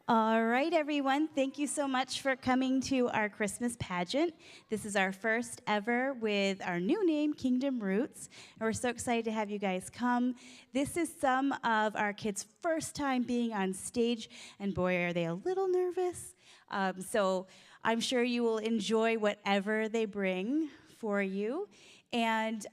All right, everyone. Thank you so much for coming to our Christmas pageant. This is our first ever with our new name, Kingdom Roots. And we're so excited to have you guys come. This is some of our kids' first time being on stage, and boy, are they a little nervous. So I'm sure you will enjoy whatever they bring for you. And,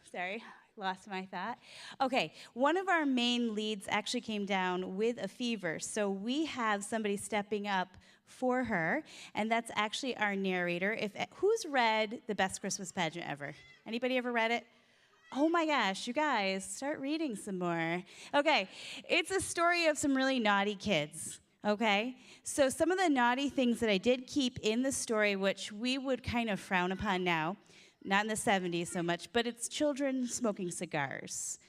sorry. Lost my thought. Okay, one of our main leads actually came down with a fever, so we have somebody stepping up for her, and that's actually our narrator. Who's read The Best Christmas Pageant Ever? Anybody ever read it? Oh my gosh, you guys, start reading some more. Okay, it's a story of some really naughty kids. Okay, so some of the naughty things that I did keep in the story, which we would kind of frown upon now, not in the 70s so much, but it's children smoking cigars.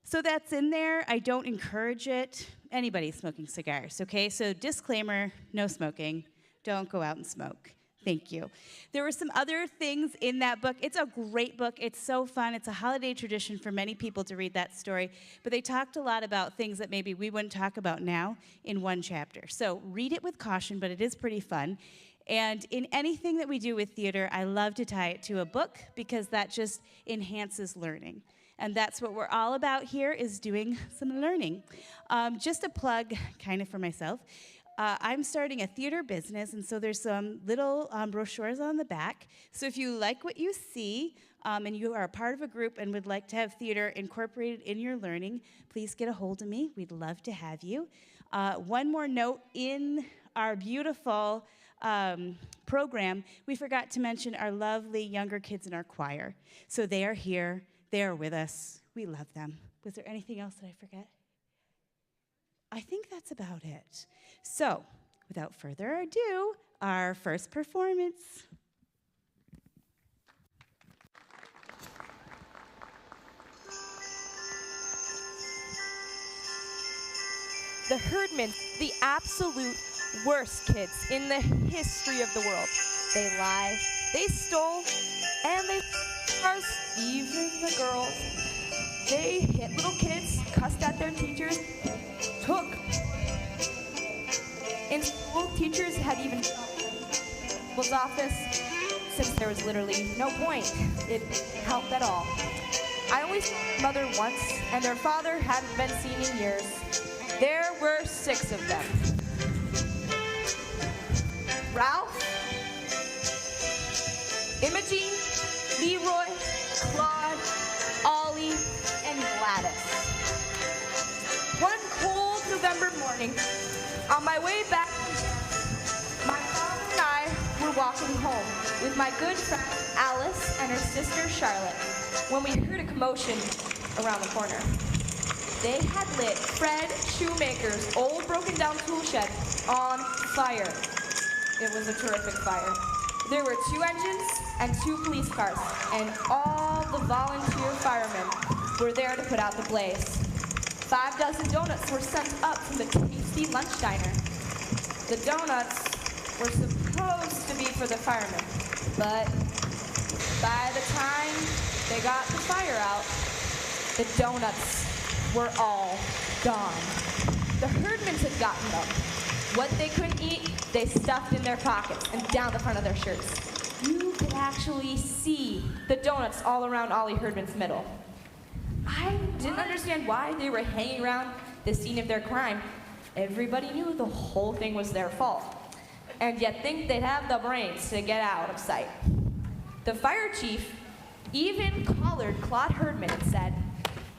So that's in there. I don't encourage it. Anybody smoking cigars, okay? So disclaimer, no smoking. Don't go out and smoke. Thank you. There were some other things in that book. It's a great book. It's so fun. It's a holiday tradition for many people to read that story. But they talked a lot about things that maybe we wouldn't talk about now in one chapter. So read it with caution, but it is pretty fun. And in anything that we do with theater, I love to tie it to a book because that just enhances learning. And that's what we're all about here, is doing some learning. Just a plug, kind of for myself. I'm starting a theater business, and so there's some little brochures on the back. So if you like what you see, and you are a part of a group and would like to have theater incorporated in your learning, please get a hold of me. We'd love to have you. One more note, in our beautiful program, we forgot to mention our lovely younger kids in our choir. So they are here. They are with us. We love them. Was there anything else that I forget? I think that's about it. So, without further ado, our first performance. The Herdmans, the absolute worst kids in the history of the world. They lie, they stole, and they cars, even the girls. They hit little kids, cussed at their teachers, took. In school, teachers had even was office, since there was literally no point. It helped at all. I only saw their mother once, and their father hadn't been seen in years. There were 6 of them. Ralph, Imogene, Leroy, Claude, Ollie, and Gladys. One cold November morning, on my way back, my father and I were walking home with my good friend Alice and her sister Charlotte when we heard a commotion around the corner. They had lit Fred Shoemaker's old broken down tool shed on fire. It was a terrific fire. There were 2 engines and 2 police cars, and all the volunteer firemen were there to put out the blaze. 5 dozen donuts were sent up from the tasty lunch diner. The donuts were supposed to be for the firemen, but by the time they got the fire out, the donuts were all gone. The Herdmans had gotten them. What they couldn't eat, they stuffed in their pockets and down the front of their shirts. You could actually see the donuts all around Ollie Herdman's middle. I didn't understand why they were hanging around the scene of their crime. Everybody knew the whole thing was their fault, and yet think they'd have the brains to get out of sight. The fire chief even collared Claude Herdman and said,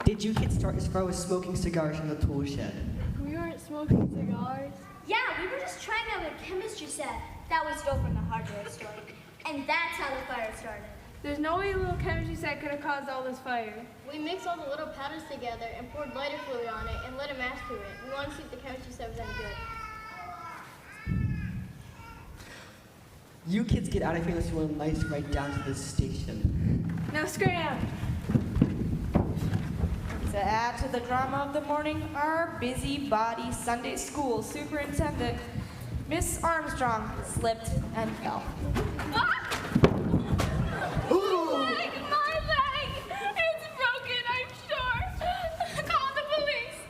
"Did you kids start as far as smoking cigars in the tool shed?" We weren't smoking cigars. Yeah, we were just trying out a chemistry set that we stole from the hardware store. And that's how the fire started. There's no way a little chemistry set could have caused all this fire. We mixed all the little powders together and poured lighter fluid on it and lit a match to it. We wanted to see if the chemistry set was any good. You kids get out of here unless you want a nice ride down to the station. Now scram! To add to the drama of the morning, our busybody Sunday school superintendent, Miss Armstrong, slipped and fell. My leg! It's broken, I'm sure. Call the police!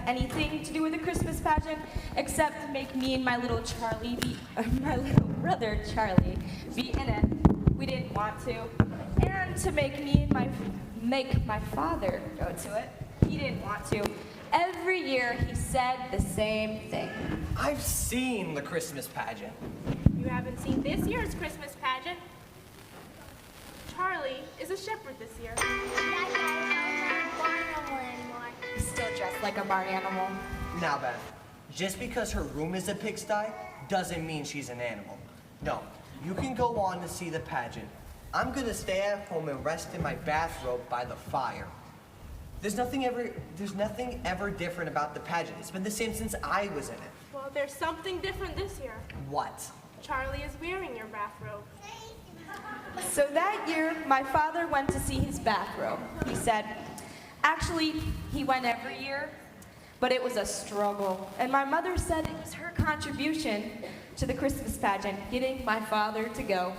anything to do with a Christmas pageant except to make me and my little my little brother Charlie be in it. We didn't want to. And to make my father go to it. He didn't want to. Every year he said the same thing. I've seen the Christmas pageant. You haven't seen this year's Christmas pageant? Charlie is a shepherd this year. He's still dressed like a barn animal. Now, Beth, just because her room is a pigsty doesn't mean she's an animal. No, you can go on to see the pageant. I'm gonna stay at home and rest in my bathrobe by the fire. There's nothing ever different about the pageant. It's been the same since I was in it. Well, there's something different this year. What? Charlie is wearing your bathrobe. So that year, my father went to see his bathrobe. He said, actually, he went every year, but it was a struggle. And my mother said it was her contribution to the Christmas pageant, getting my father to go.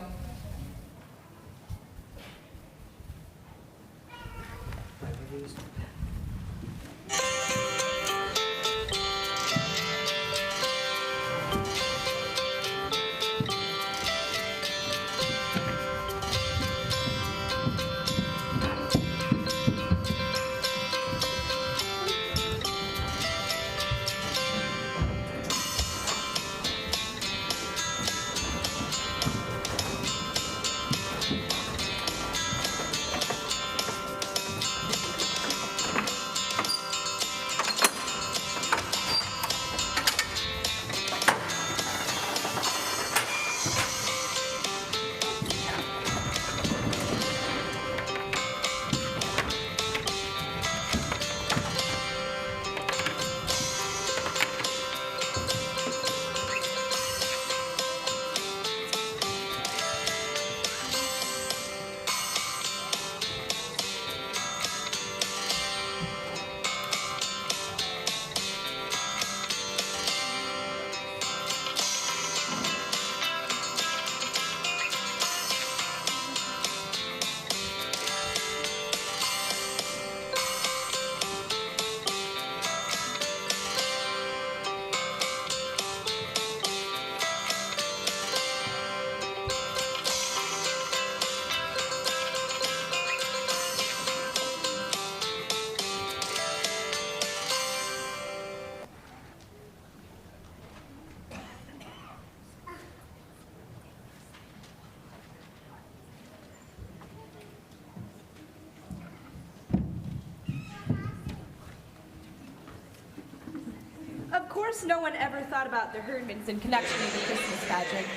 Of course, no one ever thought about the Herdmans in connection with the Christmas pageant.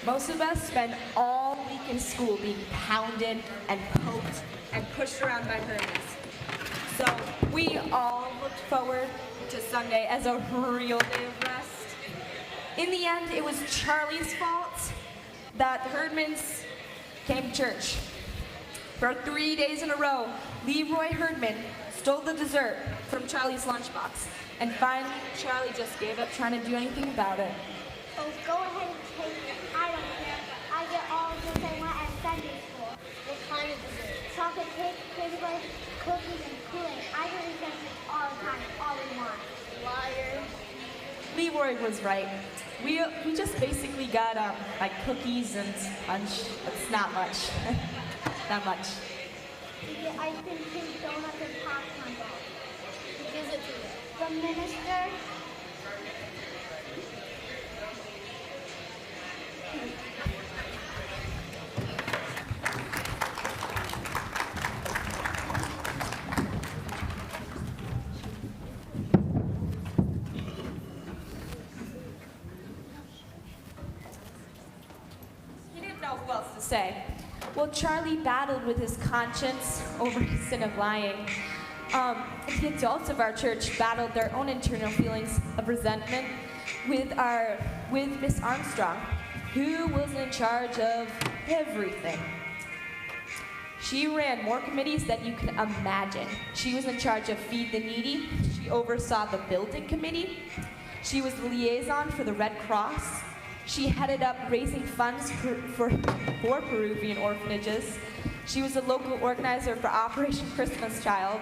Most of us spend all week in school being pounded and poked and pushed around by Herdmans. So we all looked forward to Sunday as a real day of rest. In the end, it was Charlie's fault that the Herdmans came to church. For 3 days in a row, Leroy Herdman stole the dessert from Charlie's lunchbox. And finally, Charlie just gave up trying to do anything about it. Oh, go ahead and take it. I don't care. I get all the things I want at Sunday school. What kind of dessert? Chocolate cake, candy bars, cookies, and Kool-Aid. I get these things all the time, all we want. Liar. Leroy was right. We just basically got like cookies and lunch. It's not much. Not much. We get ice cream, cake, donuts, and popcorn balls. Who gives it to you? The minister. He didn't know who else to say. Well, Charlie battled with his conscience over his sin of lying. The adults of our church battled their own internal feelings of resentment with Miss Armstrong, who was in charge of everything. She ran more committees than you can imagine. She was in charge of Feed the Needy. She oversaw the building committee. She was the liaison for the Red Cross. She headed up raising funds for Peruvian orphanages. She was a local organizer for Operation Christmas Child.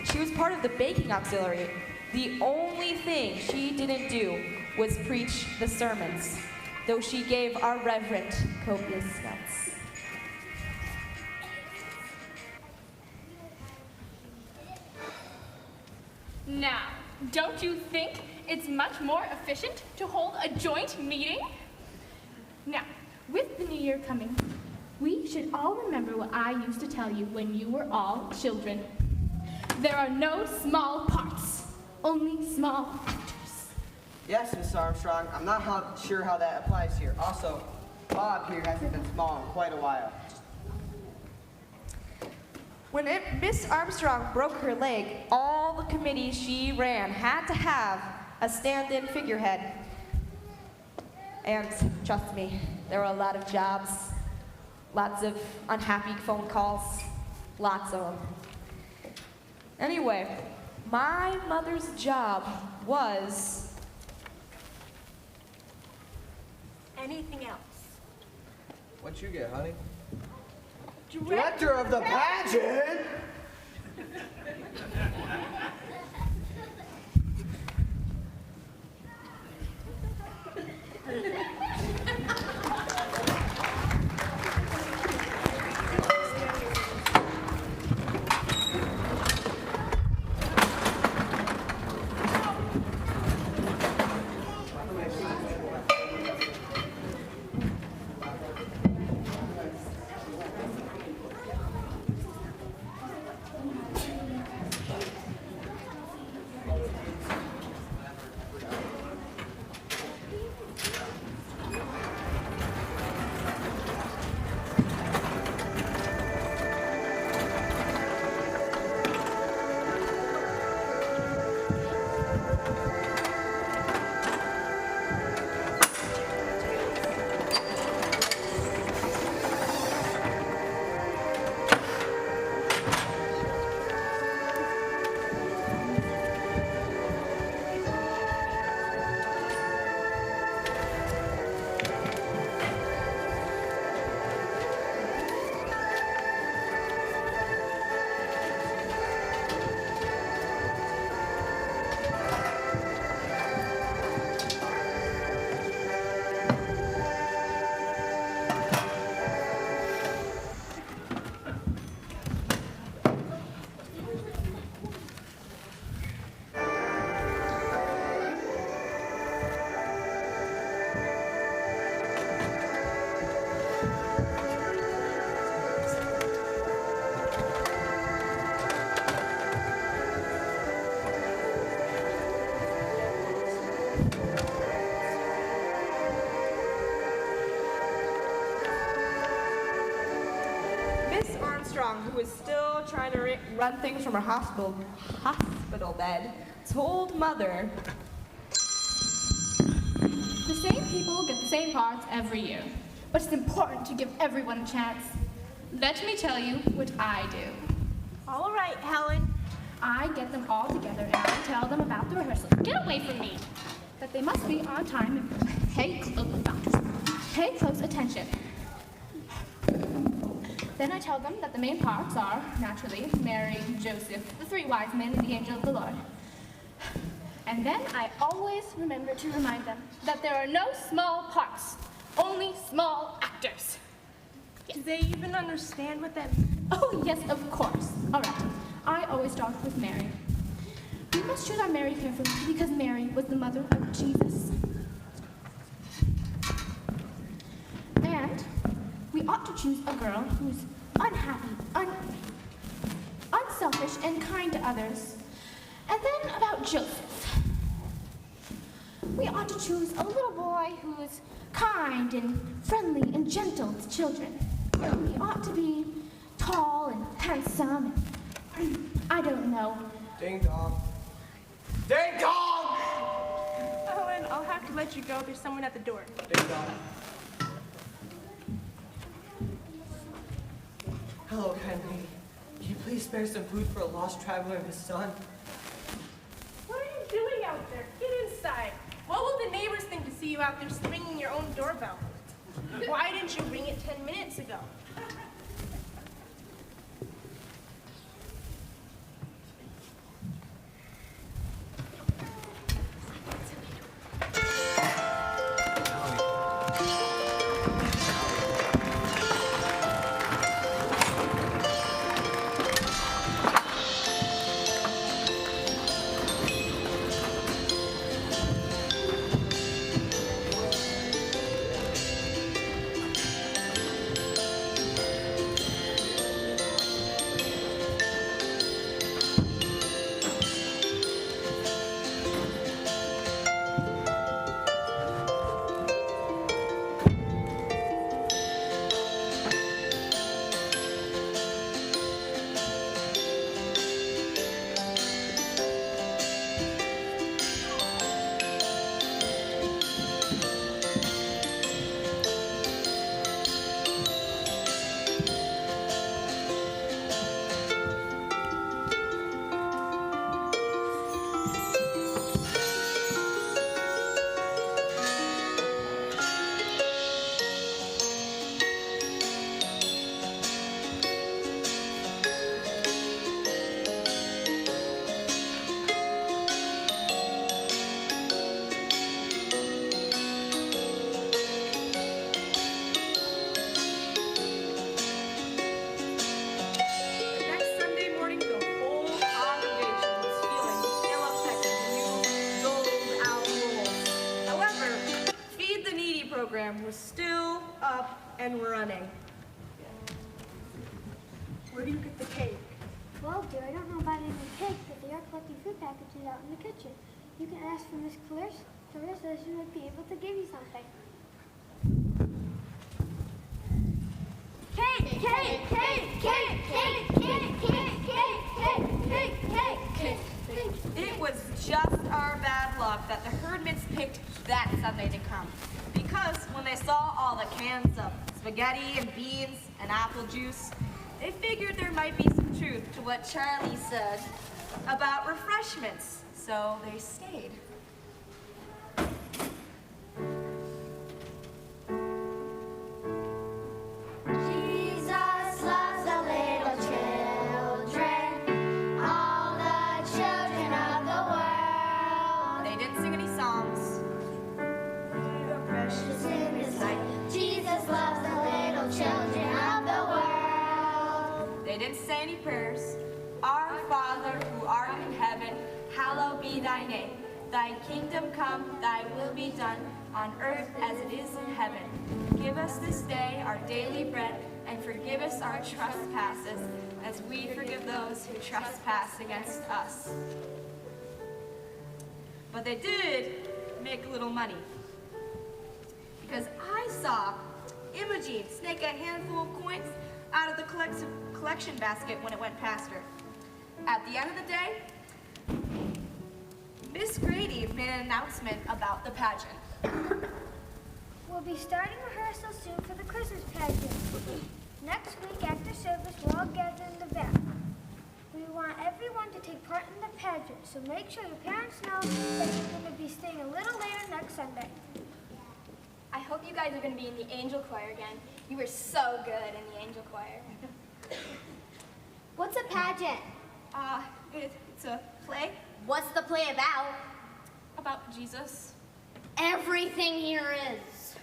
She was part of the baking auxiliary. The only thing she didn't do was preach the sermons, though she gave our reverend copious notes. Now, don't you think it's much more efficient to hold a joint meeting? Now, with the new year coming, we should all remember what I used to tell you when you were all children. There are no small parts, only small actors. Yes, Miss Armstrong. I'm not sure how that applies here. Also, Bob here hasn't been small in quite a while. When Miss Armstrong broke her leg, all the committees she ran had to have a stand-in figurehead. And trust me, there were a lot of jobs, lots of unhappy phone calls, lots of them. Anyway, my mother's job was... Anything else? What you get, honey? Director of the pageant? Who was still trying to run things from her hospital bed, told Mother, The same people get the same parts every year, but it's important to give everyone a chance. Let me tell you what I do. All right, Helen. I get them all together and I tell them about the rehearsal. Get away from me! That they must be on time and pay close attention. Then I tell them that the main parts are, naturally, Mary, Joseph, the three wise men, and the angel of the Lord. And then I always remember to remind them that there are no small parts, only small actors. Do they even understand what that means? Oh, yes, of course. All right. I always start with Mary. We must choose our Mary carefully because Mary was the mother of Jesus. And we ought to choose a girl who's unhappy, unselfish, and kind to others. And then about Joseph. We ought to choose a little boy who's kind and friendly and gentle to children. He ought to be tall and handsome. I don't know. Ding dong. Ding dong! Helen, I'll have to let you go. There's someone at the door. Ding dong. Hello, Henry. Can you please spare some food for a lost traveler and his son? What are you doing out there? Get inside. What will the neighbors think to see you out there ringing your own doorbell? Why didn't you ring it 10 minutes ago? program was still up and running. Where do you get the cake? Well, dear, I don't know about any cake, but they are collecting food packages out in the kitchen. You can ask for Miss Clarissa. She might be able to give you something. Cake! Cake! Cake! Cake! Cake! Cake! Cake! Cake! Cake! Cake! Cake! It was just our bad luck that the Herdmans picked that Sunday to come. Because when they saw all the cans of spaghetti and beans and apple juice, they figured there might be some truth to what Charlie said about refreshments, so they stayed. Jesus loves the little children, all the children of the world. They didn't sing any songs. You're precious in His sight. Jesus loves the little children of the world. They didn't say any prayers. Our Father, who art in heaven, hallowed be thy name. Thy kingdom come, thy will be done, on earth as it is in heaven. Give us this day our daily bread, and forgive us our trespasses, as we forgive those who trespass against us. But they did make a little money, because I saw Imogene snake a handful of coins out of the collection basket when it went past her. At the end of the day, Miss Grady made an announcement about the pageant. We'll be starting rehearsal soon for the Christmas pageant. Next week after service, we'll all gather in the back. We want everyone to take part in the pageant, so make sure your parents know that you're going to be staying a little later next Sunday. I hope you guys are going to be in the angel choir again. You were so good in the angel choir. What's a pageant? It's a play What's the play about? about Jesus. Everything here is.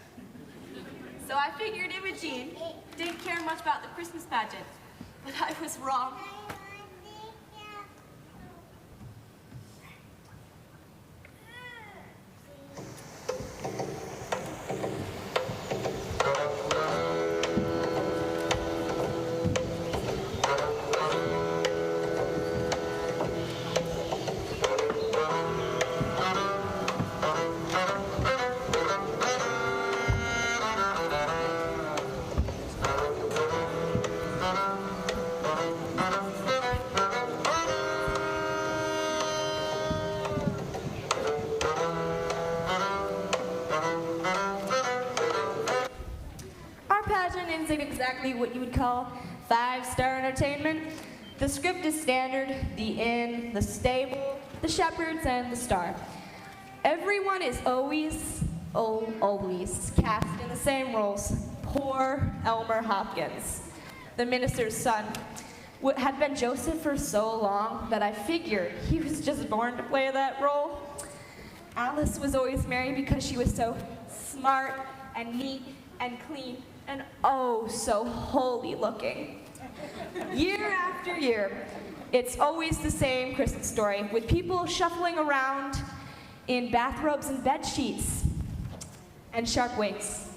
So I figured Imogene didn't care much about the Christmas pageant, but I was wrong. Our pageant isn't exactly what you would call five-star entertainment. The script is standard: the inn, the stable, the shepherds, and the star. Everyone is always cast in the same roles. Poor Elmer Hopkins, the minister's son, had been Joseph for so long that I figured he was just born to play that role. Alice was always married because she was so smart and neat and clean and oh so holy looking. Year after year, it's always the same Christmas story, with people shuffling around in bathrobes and bed sheets and shark wings.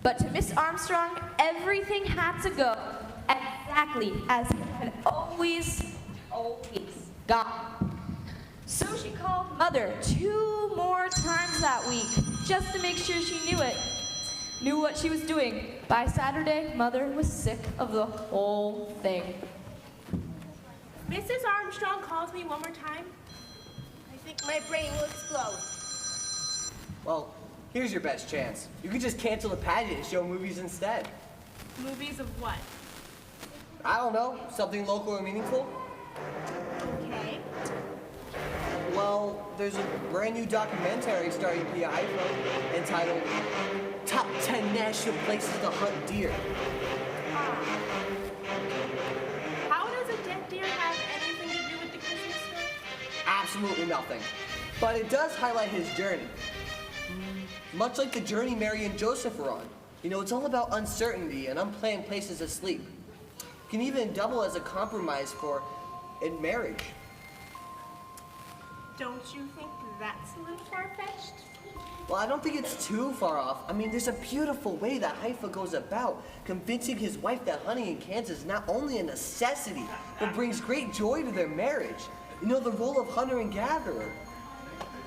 But to Miss Armstrong, everything had to go exactly as it had always gone. So she called Mother 2 more times that week, just to make sure she knew what she was doing. By Saturday, Mother was sick of the whole thing. Mrs. Armstrong calls me one more time. I think my brain will explode. Well, here's your best chance. You could just cancel the pageant and show movies instead. Movies of what? I don't know, something local or meaningful? Okay. Well, there's a brand new documentary starring Pia Ivo entitled Top 10 National Places to Hunt Deer. How does a dead deer have anything to do with the Christmas story? Absolutely nothing. But it does highlight his journey. Much like the journey Mary and Joseph were on. You know, it's all about uncertainty and unplanned places of sleep. It can even double as a compromise for in marriage. Don't you think that's a little far-fetched? Well, I don't think it's too far off. I mean, there's a beautiful way that Haifa goes about convincing his wife that hunting in Kansas is not only a necessity, but brings great joy to their marriage. You know, the role of hunter and gatherer.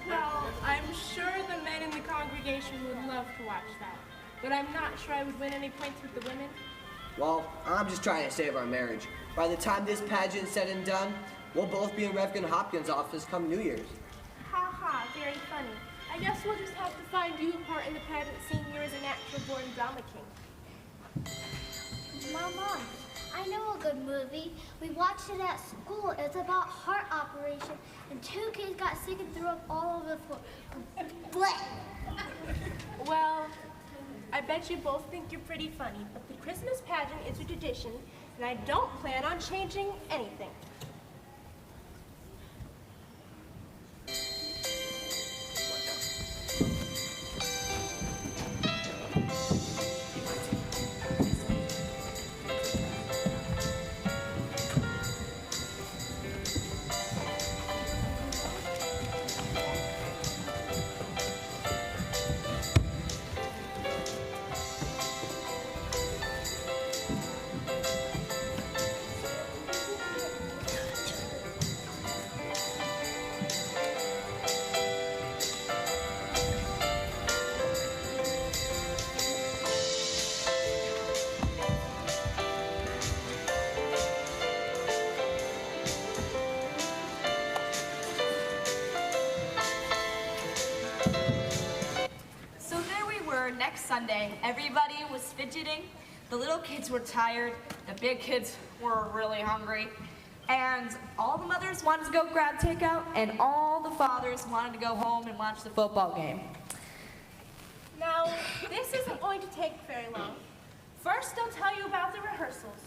Well, I'm sure the men in the congregation would love to watch that, but I'm not sure I would win any points with the women. Well, I'm just trying to save our marriage. By the time this pageant's said and done, we'll both be in Rev Gun Hopkins' office come New Year's. Ha ha, very funny. I guess we'll just have to find you a part in the pageant senior as a natural-born drama king. Mom, I know a good movie. We watched it at school. It's about heart operation, and 2 kids got sick and threw up all over the floor. Blech. Well, I bet you both think you're pretty funny, but the Christmas pageant is a tradition, and I don't plan on changing anything. Next Sunday, everybody was fidgeting. The little kids were tired. The big kids were really hungry. And all the mothers wanted to go grab takeout, and all the fathers wanted to go home and watch the football game. Now, this isn't going to take very long. First, I'll tell you about the rehearsals.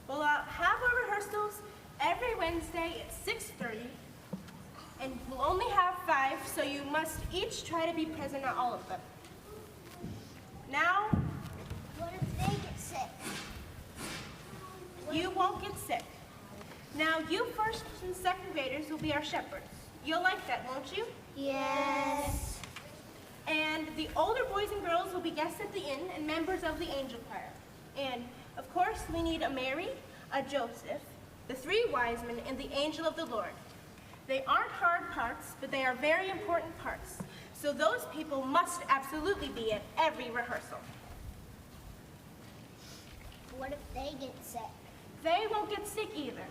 We'll have our rehearsals every Wednesday at 6:30, and we'll only have 5, so you must each try to be present at all of them. Now, What if they get sick? you won't get sick. Now, you first and second graders will be our shepherds. You'll like that, won't you? Yes. And the older boys and girls will be guests at the inn and members of the angel choir. And, of course, we need a Mary, a Joseph, the 3 wise men, and the angel of the Lord. They aren't hard parts, but they are very important parts. So those people must absolutely be at every rehearsal. What if they get sick? They won't get sick either.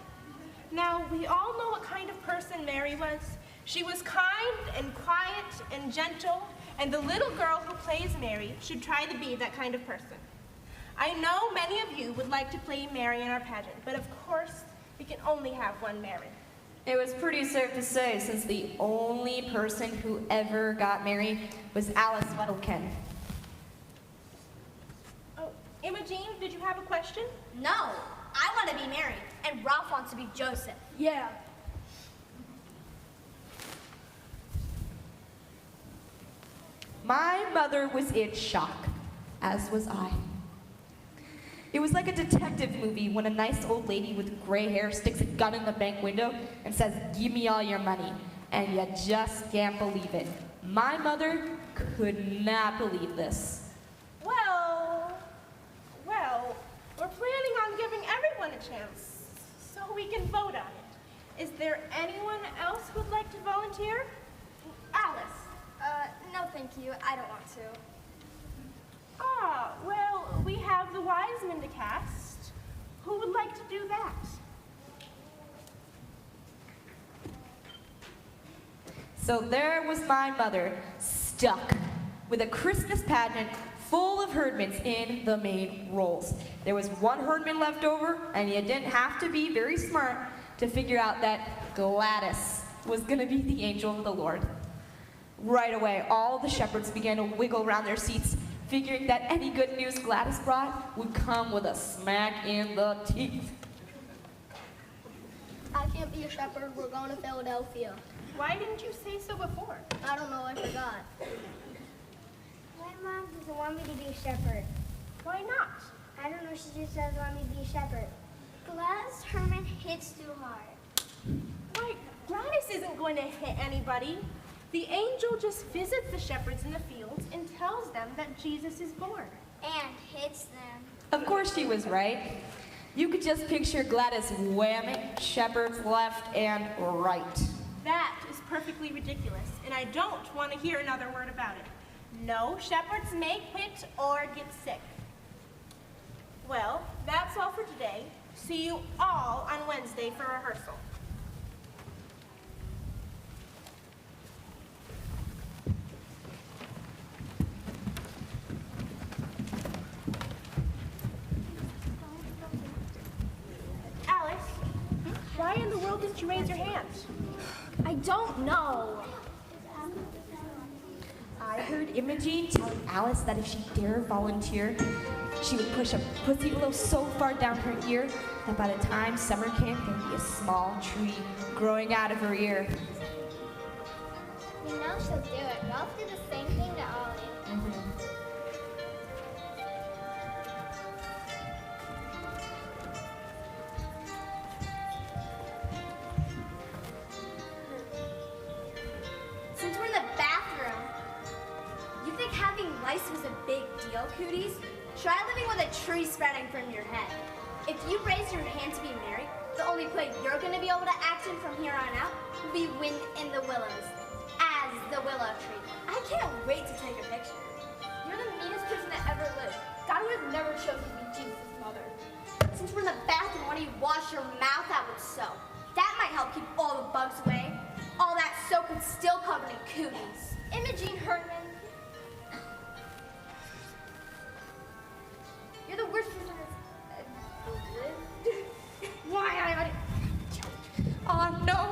Now, we all know what kind of person Mary was. She was kind and quiet and gentle, and the little girl who plays Mary should try to be that kind of person. I know many of you would like to play Mary in our pageant, but of course, we can only have one Mary. It was pretty safe to say, since the only person who ever got married was Alice Weddleton. Oh, Imogene, did you have a question? No, I want to be Mary, and Ralph wants to be Joseph. Yeah. My mother was in shock, as was I. It was like a detective movie when a nice old lady with gray hair sticks a gun in the bank window and says, "Give me all your money." And you just can't believe it. My mother could not believe this. Well, we're planning on giving everyone a chance, so we can vote on it. Is there anyone else who would like to volunteer? Alice. No thank you, I don't want to. Ah, well, we have the wise men to cast. Who would like to do that? So there was my mother, stuck with a Christmas pageant full of herdmen in the main roles. There was one herdman left over, and you didn't have to be very smart to figure out that Gladys was going to be the angel of the Lord. Right away, all the shepherds began to wiggle around their seats, figuring that any good news Gladys brought would come with a smack in the teeth. I can't be a shepherd. We're going to Philadelphia. Why didn't you say so before? I don't know. I forgot. My mom doesn't want me to be a shepherd. Why not? I don't know, she just doesn't want me to be a shepherd. Gladys Herman hits too hard. Why, Gladys isn't going to hit anybody. The angel just visits the shepherds in the fields and tells them that Jesus is born. And hits them. Of course she was right. You could just picture Gladys whamming shepherds left and right. That is perfectly ridiculous, and I don't want to hear another word about it. No shepherds may quit or get sick. Well, that's all for today. See you all on Wednesday for rehearsal. Alice, why in the world didn't you raise your hand? I don't know. I heard Imogene telling Alice that if she dare volunteer, she would push a pussy willow so far down her ear that by the time summer came, there would be a small tree growing out of her ear. You know she'll do it. Ralph did the same thing to Ollie. Since we're in the bathroom, you think having lice was a big deal, cooties? Try living with a tree sprouting from your head. If you raise your hand to be married, the only play you're going to be able to act in from here on out will be Wind in the Willows, as the willow tree. I can't wait to take a picture. You're the meanest person that ever lived. God would have never chosen to be Jesus' mother. Since we're in the bathroom, why don't you wash your mouth out with soap? That might help keep all the bugs away. All that soap is still covered in cooties. Imogene Herman. You're the worst person that's ever lived. Why? No.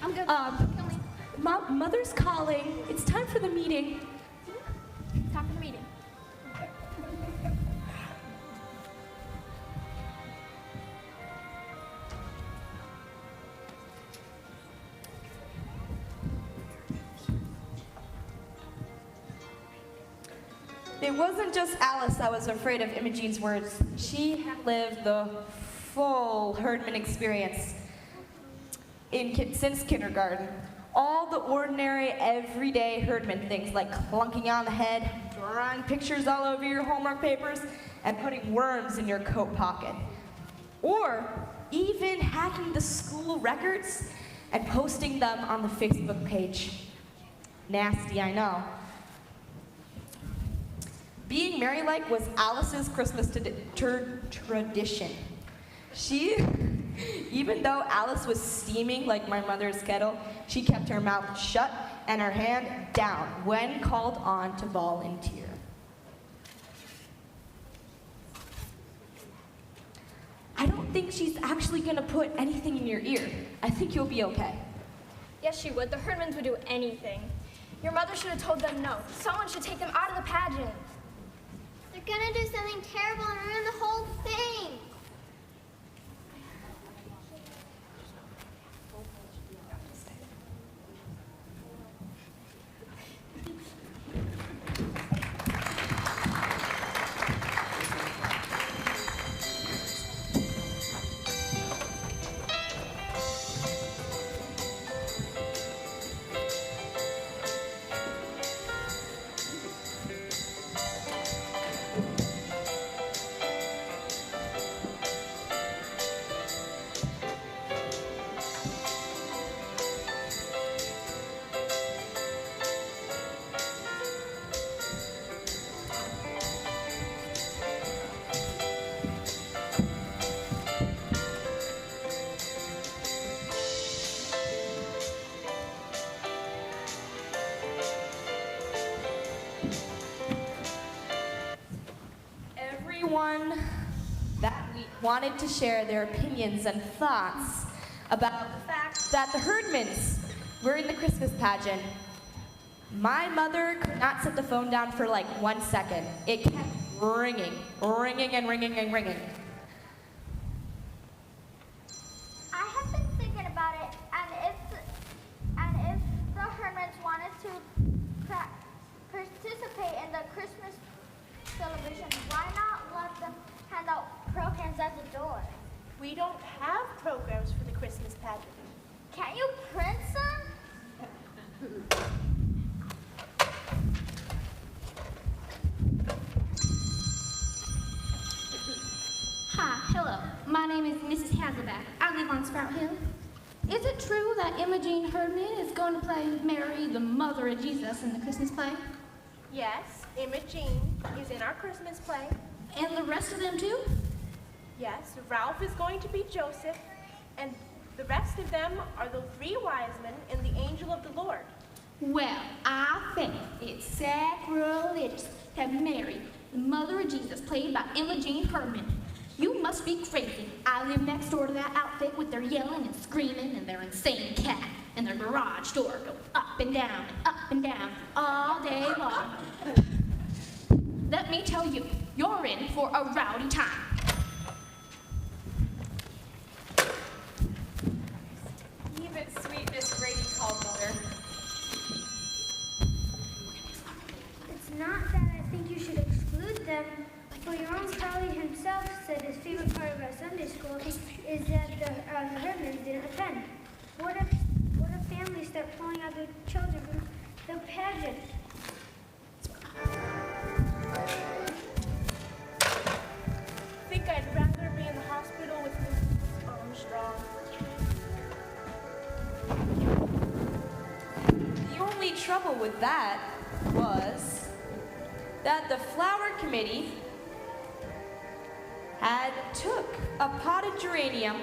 I'm good. Mother's calling. It's time for the meeting. Time for the meeting. It wasn't just Alice that was afraid of Imogene's words. She had lived the full Herdman experience since kindergarten. All the ordinary, everyday Herdman things like clunking on the head, drawing pictures all over your homework papers, and putting worms in your coat pocket. Or even hacking the school records and posting them on the Facebook page. Nasty, I know. Being Mary-like was Alice's Christmas tradition. Even though Alice was steaming like my mother's kettle, she kept her mouth shut and her hand down when called on to volunteer. I don't think she's actually gonna put anything in your ear. I think you'll be okay. Yes, she would. The Hermans would do anything. Your mother should have told them no. Someone should take them out of the pageant. They're gonna do something terrible and ruin the whole thing. Everyone that week wanted to share their opinions and thoughts about the fact that the Herdmans were in the Christmas pageant. My mother could not set the phone down for like 1 second. It kept ringing and ringing and ringing. I have been thinking about it, and if the Hermans wanted to participate in the Christmas celebration, why not let them hand out programs at the door? We don't have programs for the Christmas pageant. Can't you print some? my name is Mrs. Hazelback. I live on Sprout Hill. Is it true that Imogene Herdman is going to play Mary, the mother of Jesus, in the Christmas play? Yes, Imogene is in our Christmas play. And the rest of them too? Yes, Ralph is going to be Joseph, and the rest of them are the three wise men and the angel of the Lord. Well, I think it's sacrilegious to have Mary, the mother of Jesus, played by Imogene Herdman. You must be crazy. I live next door to that outfit with their yelling and screaming and their insane cat and their garage door go up and down all day long. Let me tell you, you're in for a rowdy time. Even sweet Miss Brady called Mother. It's not that I think you should exclude them, but your own Charlie himself said his favorite part about Sunday school is that the Herdmans didn't attend. What if families start pulling out their children from the pageant? I think I'd rather be in the hospital with Mrs. Armstrong. The only trouble with that was that the flower committee had took a potted geranium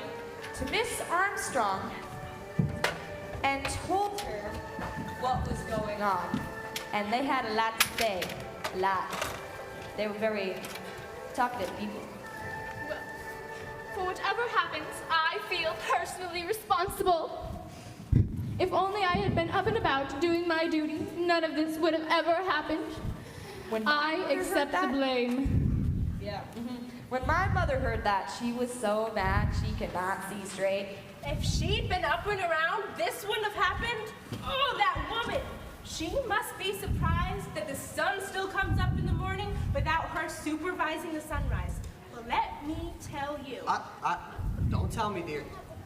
to Miss Armstrong and told her what was going on. And they had a lot to say, a lot. They were very talkative people. Well, for whatever happens, I feel personally responsible. If only I had been up and about doing my duty, none of this would have ever happened. I accept the blame. Yeah. When my mother heard that, she was so mad she could not see straight. If she'd been up and around, this wouldn't have happened. Oh, that woman! She must be surprised that the sun still comes up in the morning without her supervising the sunrise. Well, let me tell you. Don't tell me, dear.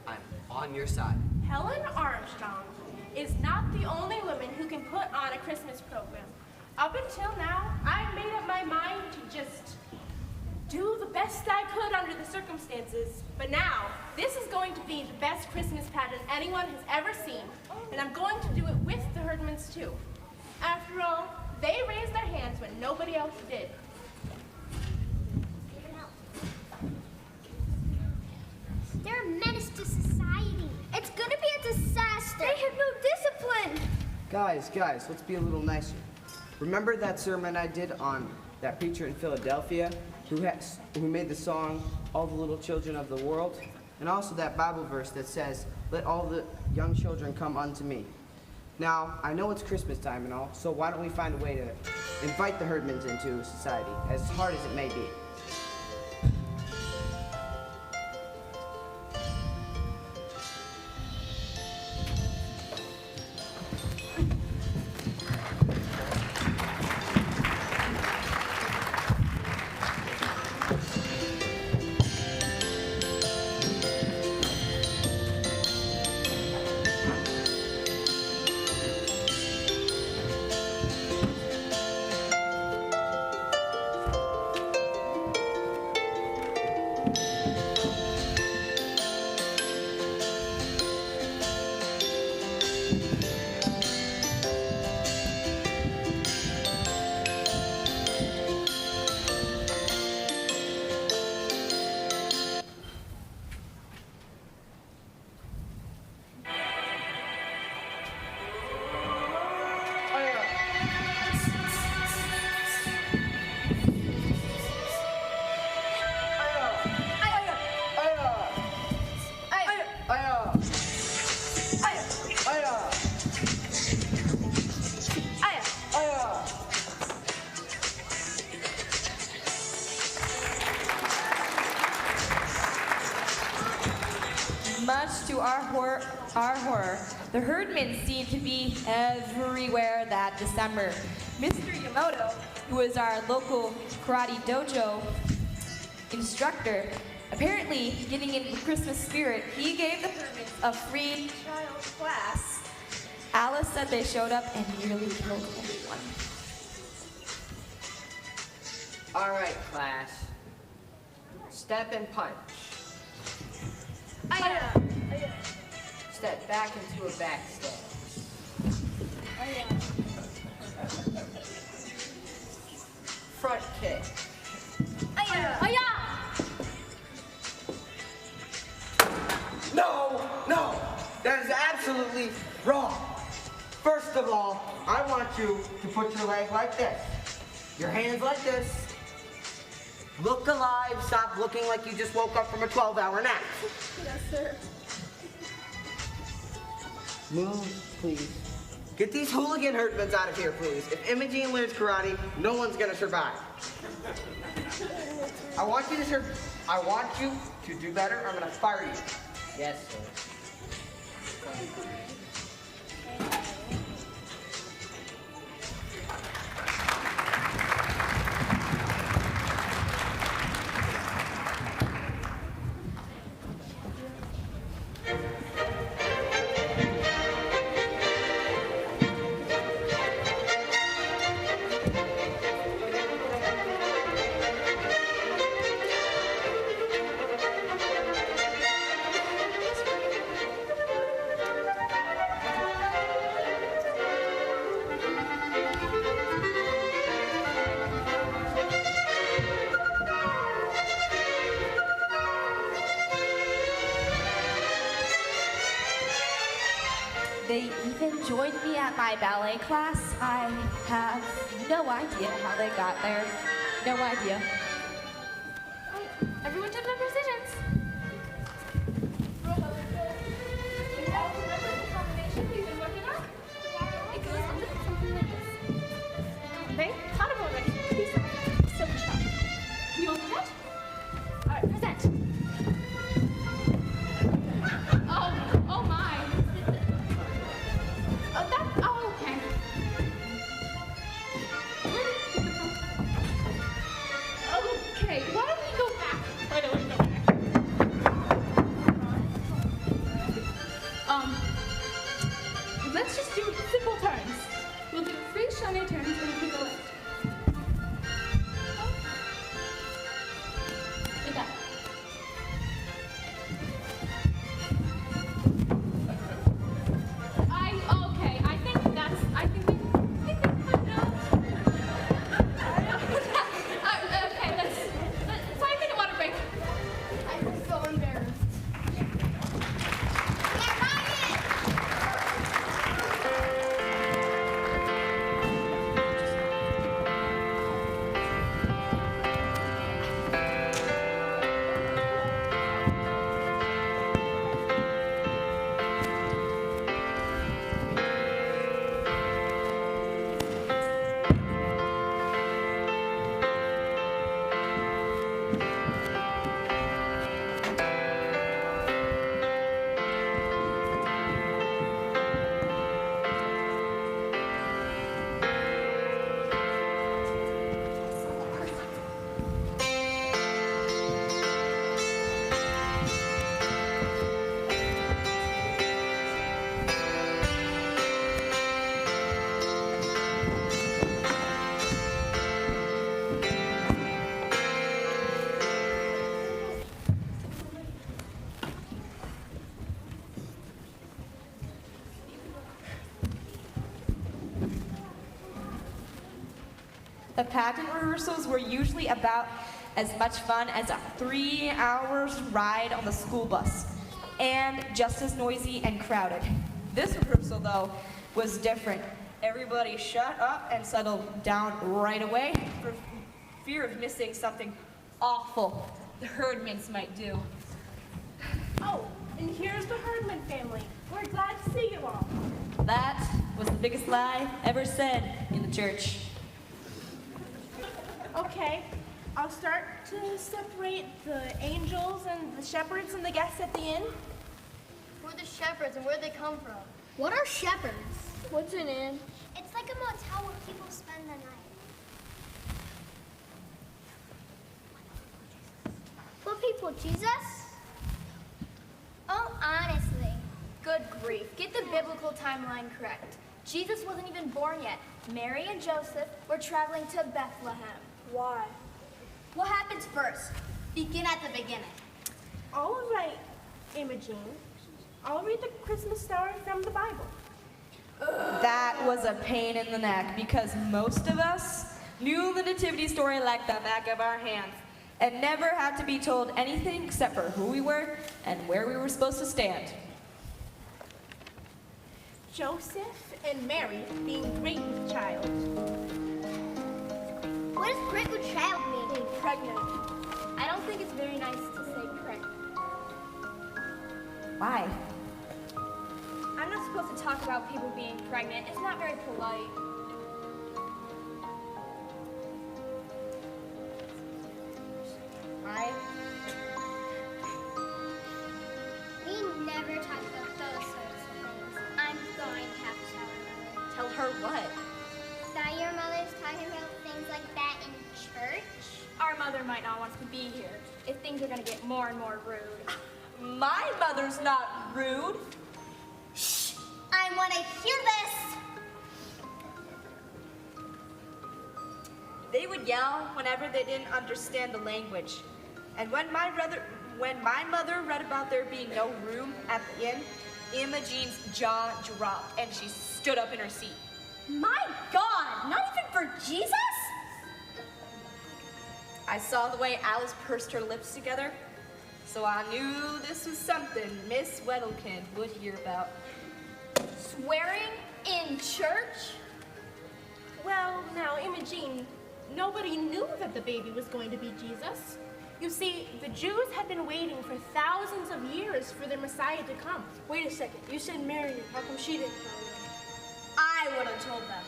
I'm on your side. Helen Armstrong is not the only woman who can put on a Christmas program. Up until now, I've made up my mind to just do the best I could under the circumstances. But now, this is going to be the best Christmas pageant anyone has ever seen. And I'm going to do it with the Herdmans too. After all, they raised their hands when nobody else did. They're a menace to society. It's gonna be a disaster. They have no discipline. Guys, let's be a little nicer. Remember that sermon I did on that preacher in Philadelphia who made the song, All the Little Children of the World? And also that Bible verse that says, let all the young children come unto me. Now, I know it's Christmas time and all, so why don't we find a way to invite the Herdmans into society, as hard as it may be. Much to our horror, the Herdmans seemed to be everywhere that December. Mr. Yamoto, who was our local karate dojo instructor, apparently getting into the Christmas spirit, he gave the Herdmans a free trial class. Alice said they showed up and nearly killed everyone. All right, class. Step and punch. Step back into a back step. Front kick. No, that is absolutely wrong. First of all, I want you to put your leg like this, your hands like this. Look alive, stop looking like you just woke up from a 12-hour nap. Yes, sir. Move, please. Get these hooligan herdmans out of here, please. If Imogene learns karate, no one's gonna survive. I want you to do better, or I'm gonna fire you. Yes, sir. They even joined me at my ballet class. I have no idea how they got there. No idea. Everyone took their positions. You all remember the combination we've been working on? It goes something like this. They thought of it already. Please don't. So sharp. You want to present? All right, present. Oh my. Okay. Okay, why don't we go back? Why don't we go back? Let's just do simple turns. We'll do 3 shiny turns and we'll take a left. Like that. The pageant rehearsals were usually about as much fun as a 3 hours ride on the school bus, and just as noisy and crowded. This rehearsal, though, was different. Everybody shut up and settled down right away for fear of missing something awful the Herdmans might do. Oh, and here's the Herdman family. We're glad to see you all. That was the biggest lie ever said in the church. Okay, I'll start to separate the angels and the shepherds and the guests at the inn. Who are the shepherds and where do they come from? What are shepherds? What's an inn? It's like a motel where people spend the night. For people, Jesus? Oh, honestly. Good grief. Get the biblical timeline correct. Jesus wasn't even born yet. Mary and Joseph were traveling to Bethlehem. Why? What happens first? Begin at the beginning. All right. Imogene, I'll read the Christmas story from the Bible. That was a pain in the neck because most of us knew the nativity story like the back of our hands and never had to be told anything except for who we were and where we were supposed to stand. Joseph and Mary being great with child. What does great with child mean? Being pregnant. I don't think it's very nice to say pregnant. Why? I'm not supposed to talk about people being pregnant. It's not very polite. We never talk about those sorts of things. I'm going to have to tell her mother. Tell her what? That your mother's talking about things like that in church? Our mother might not want us to be here if things are going to get more and more rude. My mother's not rude. Shh! I want to hear this! They would yell whenever they didn't understand the language. And when my mother read about there being no room at the inn, Imogene's jaw dropped and she stood up in her seat. My God, not even for Jesus? I saw the way Alice pursed her lips together, so I knew this was something Miss Weddlekin would hear about. Swearing in church? Well, now, Imogene, nobody knew that the baby was going to be Jesus. You see, the Jews had been waiting for thousands of years for their Messiah to come. Wait a second. You said Mary. How come she didn't tell them? I would have told them.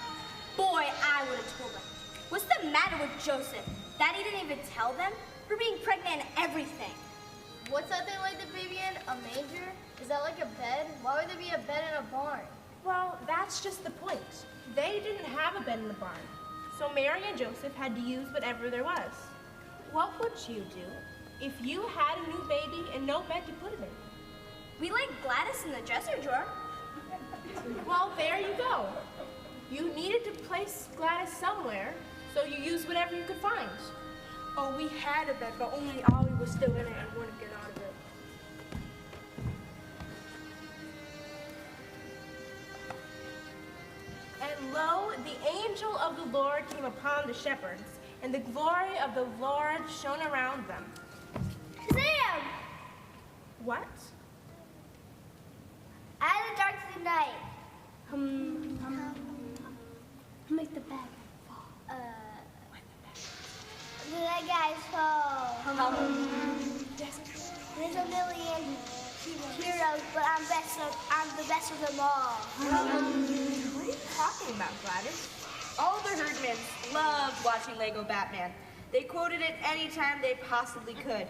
Boy, I would have told them. What's the matter with Joseph? Daddy didn't even tell them? We're being pregnant and everything. What's that they like the baby in? A manger? Is that like a bed? Why would there be a bed in a barn? Well, that's just the point. They didn't have a bed in the barn, so Mary and Joseph had to use whatever there was. What would you do if you had a new baby and no bed to put it in? We laid Gladys in the dresser drawer. Well, there you go. You needed to place Gladys somewhere, so you used whatever you could find. Oh, we had a bed, but only Ollie was still in it and wouldn't get out of it. And lo, the angel of the Lord came upon the shepherds, and the glory of the Lord shone around them. Sam! What? Out of the dark of the night. Make the bed fall. The guys fall. There's a million heroes, but I'm the best of them all. What are you talking about, Gladys? All the herdmen loved watching Lego Batman. They quoted it anytime they possibly could.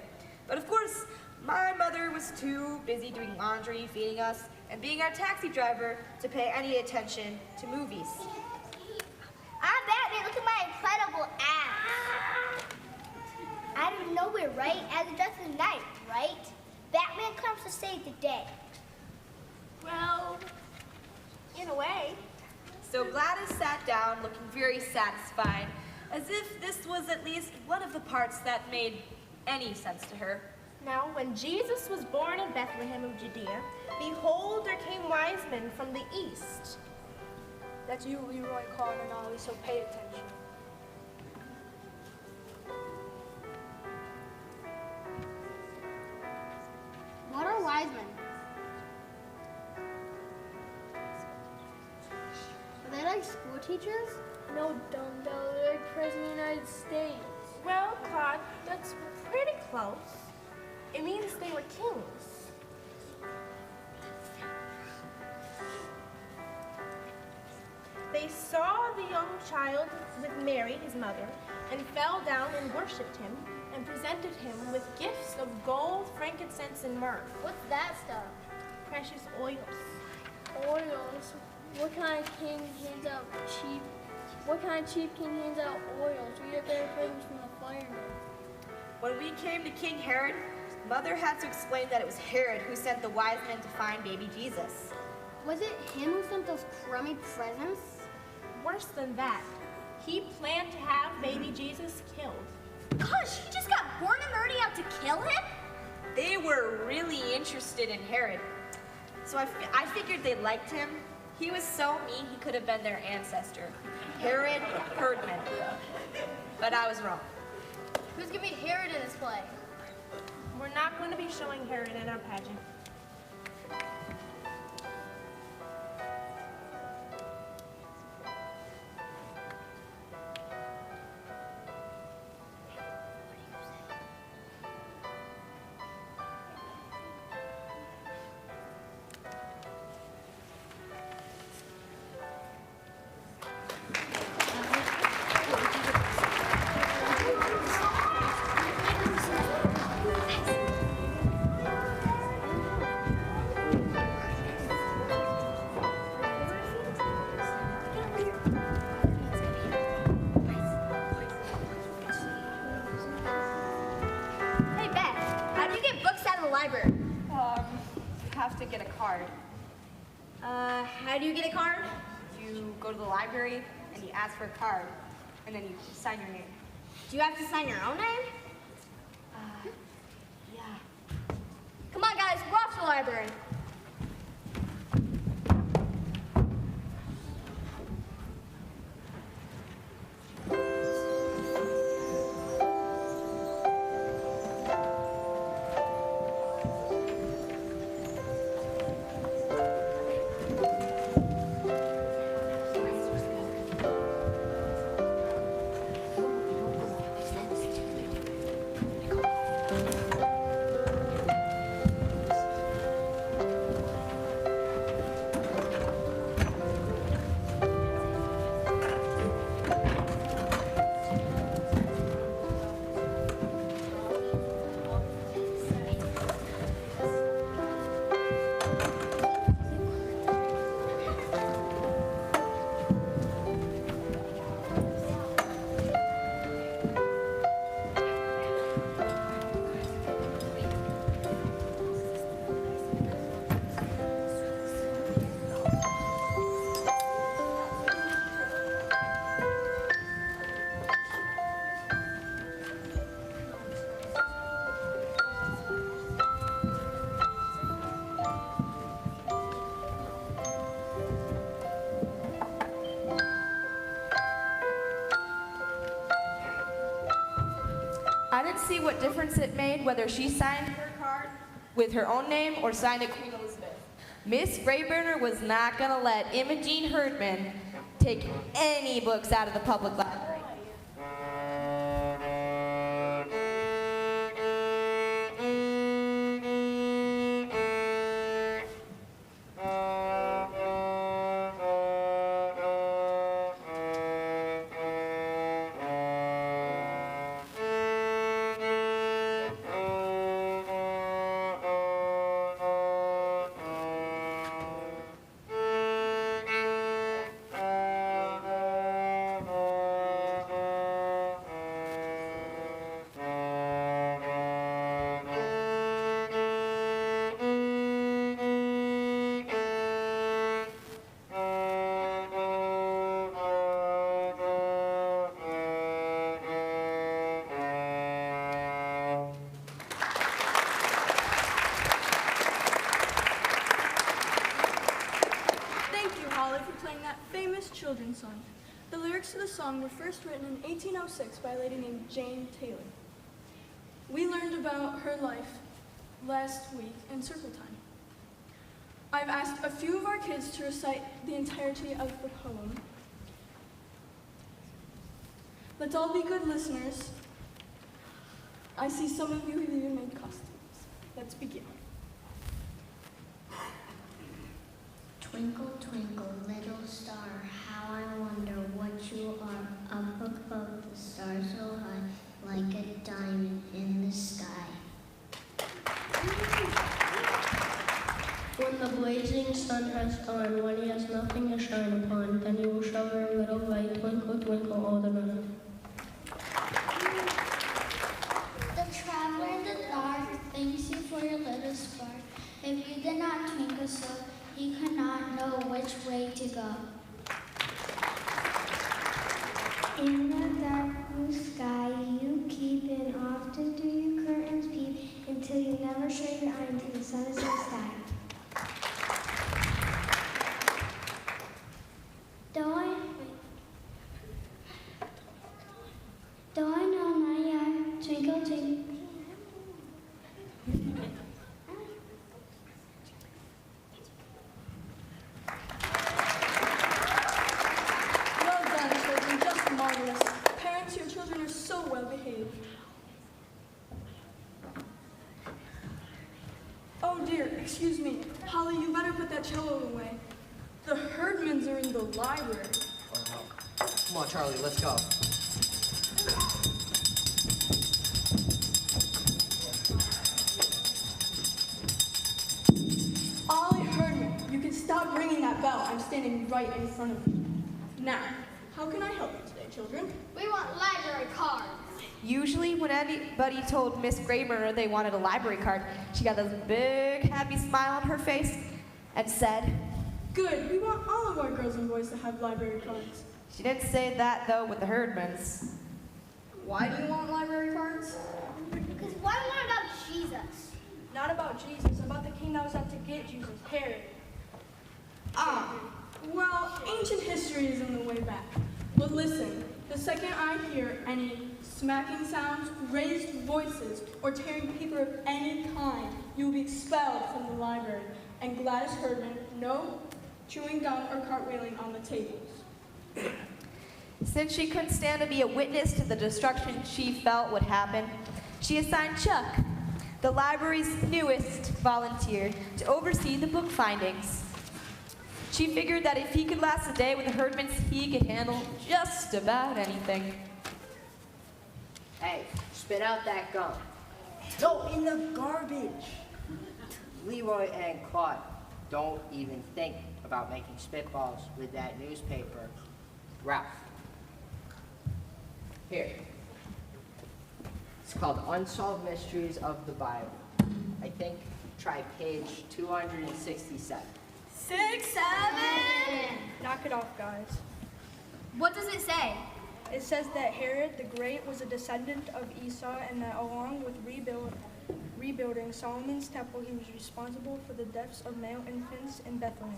But of course, my mother was too busy doing laundry, feeding us, and being our taxi driver to pay any attention to movies. I'm Batman. Look at my incredible abs. Out of nowhere, right? As the dust of the night, right? Batman comes to save the day. Well, in a way. So Gladys sat down looking very satisfied, as if this was at least one of the parts that made any sense to her. Now, when Jesus was born in Bethlehem of Judea, behold, there came wise men from the east. That's you, Leroy, Colin, and Ollie, so pay attention. What are wise men? Are they like school teachers? No, dumbbell, they're like President of the United States. Well, Claude, that's pretty close. It means they were kings. They saw the young child with Mary, his mother, and fell down and worshipped him, and presented him with gifts of gold, frankincense, and myrrh, What's that stuff? precious oils. Oils. What kind of king hands out cheap? What kind of cheap king hands out oils? We get better presents from the firemen. When we came to King Herod, Mother had to explain that it was Herod who sent the wise men to find baby Jesus. Was it him who sent those crummy presents? Worse than that, he planned to have baby Jesus killed. Gosh, he just got born and already out to kill him? they were really interested in Herod. So I figured they liked him. He was so mean he could have been their ancestor, Herod Herdman. But I was wrong. Who's gonna be Herod in this play? We're not going to be showing Herod in our pageant. Hey, Beth, how do you get books out of the library? Have to get a card. How do you get a card? You go to the library and you ask for a card, and then you sign your name. Do you have to sign your own name? Yeah. Come on, guys, we're off to the library. I didn't see what difference it made whether she signed her card with her own name or signed it Queen Elizabeth. Miss Rayburner was not going to let Imogene Herdman take any books out of the public library. Children's song. The lyrics to the song were first written in 1806 by a lady named Jane Taylor. We learned about her life last week in circle time. I've asked a few of our kids to recite the entirety of the poem. Let's all be good listeners. I see some of you have even made costumes. Let's begin. Twinkle, twinkle, little star, how I wonder what you are up above the stars so high, like a diamond in the sky. When the blazing sun has gone, when he has nothing to shine upon, then he will shower a little light, twinkle, twinkle, all the night. The traveler in the dark thanks you for your little spark. If you did not twinkle so, he could not know which way to go. In the dark blue sky, you keep, and often do your curtains peep, until you never excuse me. Holly, you better put that cello away. The Herdmans are in the library. Oh no. Come on, Charlie, let's go. Ollie Herdman, you can stop ringing that bell. I'm standing right in front of you. Now, how can I help you today, children? We want library cards. Usually when anybody told Miss Graber they wanted a library card, she got this big happy smile on her face and said, Good, we want all of our girls and boys to have library cards. she didn't say that though with the Herdmans. Why do you want library cards? Because why learn about Jesus? Not about Jesus, about the king that was out to get Jesus, Herod. Ah, well, ancient history is in the way back. But listen, the second I hear any smacking sounds, raised voices, or tearing paper of any kind, you will be expelled from the library. And Gladys Herdman, no chewing gum or cartwheeling on the tables. Since she couldn't stand to be a witness to the destruction she felt would happen, she assigned Chuck, the library's newest volunteer, to oversee the book findings. She figured that if he could last a day with the Herdmans, he could handle just about anything. Hey, spit out that gum. No, in the garbage. Leroy and Claude, don't even think about making spitballs with that newspaper. Ralph. Here. It's called Unsolved Mysteries of the Bible. I think try page 267. 6, 7! Knock it off, guys. What does it say? It says that Herod the Great was a descendant of Esau and that along with rebuilding Solomon's temple, he was responsible for the deaths of male infants in Bethlehem.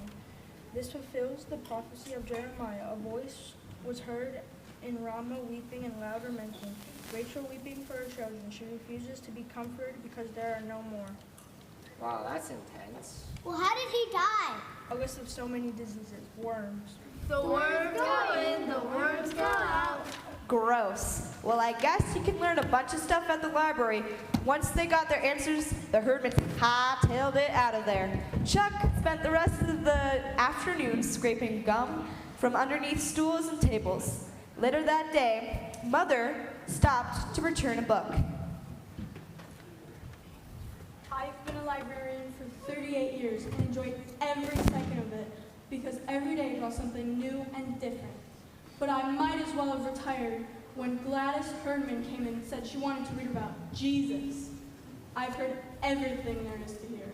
This fulfills the prophecy of Jeremiah. A voice was heard in Ramah weeping and loud lamenting, Rachel weeping for her children. She refuses to be comforted because there are no more. Wow, that's intense. Well, how did he die? A list of so many diseases, worms. The worms go in, the worms go out. Gross. Well, I guess you can learn a bunch of stuff at the library. Once they got their answers, the Herdmans hightailed it out of there. Chuck spent the rest of the afternoon scraping gum from underneath stools and tables. Later that day, Mother stopped to return a book. I've been a librarian for 38 years and enjoyed every second of it because every day brought something new and different. But I might as well have retired when Gladys Herdman came in and said she wanted to read about Jesus. I've heard everything there is to hear.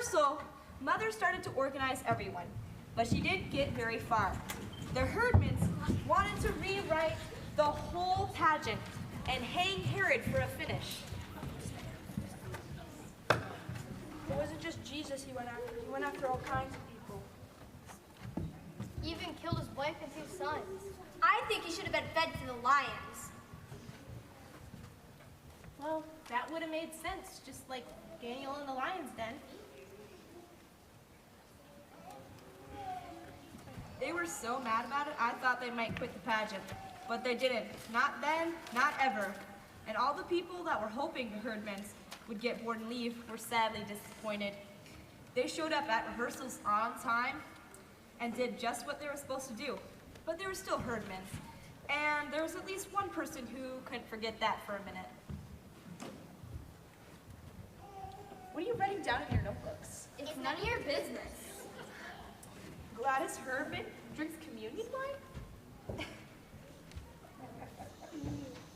rehearsal, Mother started to organize everyone, but she didn't get very far. The Herdmans wanted to rewrite the whole pageant and hang Herod for a finish. It wasn't just Jesus he went after. He went after all kinds of people. He even killed his wife and 2 sons. I think he should have been fed to the lions. Well, that would have made sense, just like Daniel in the lion's den. They were so mad about it, I thought they might quit the pageant. But they didn't. Not then, not ever. And all the people that were hoping the Herdmans would get bored and leave were sadly disappointed. They showed up at rehearsals on time and did just what they were supposed to do. But they were still Herdmans. And there was at least one person who couldn't forget that for a minute. What are you writing down in your notebooks? It's none of your business. Gladys Herdman drinks communion wine?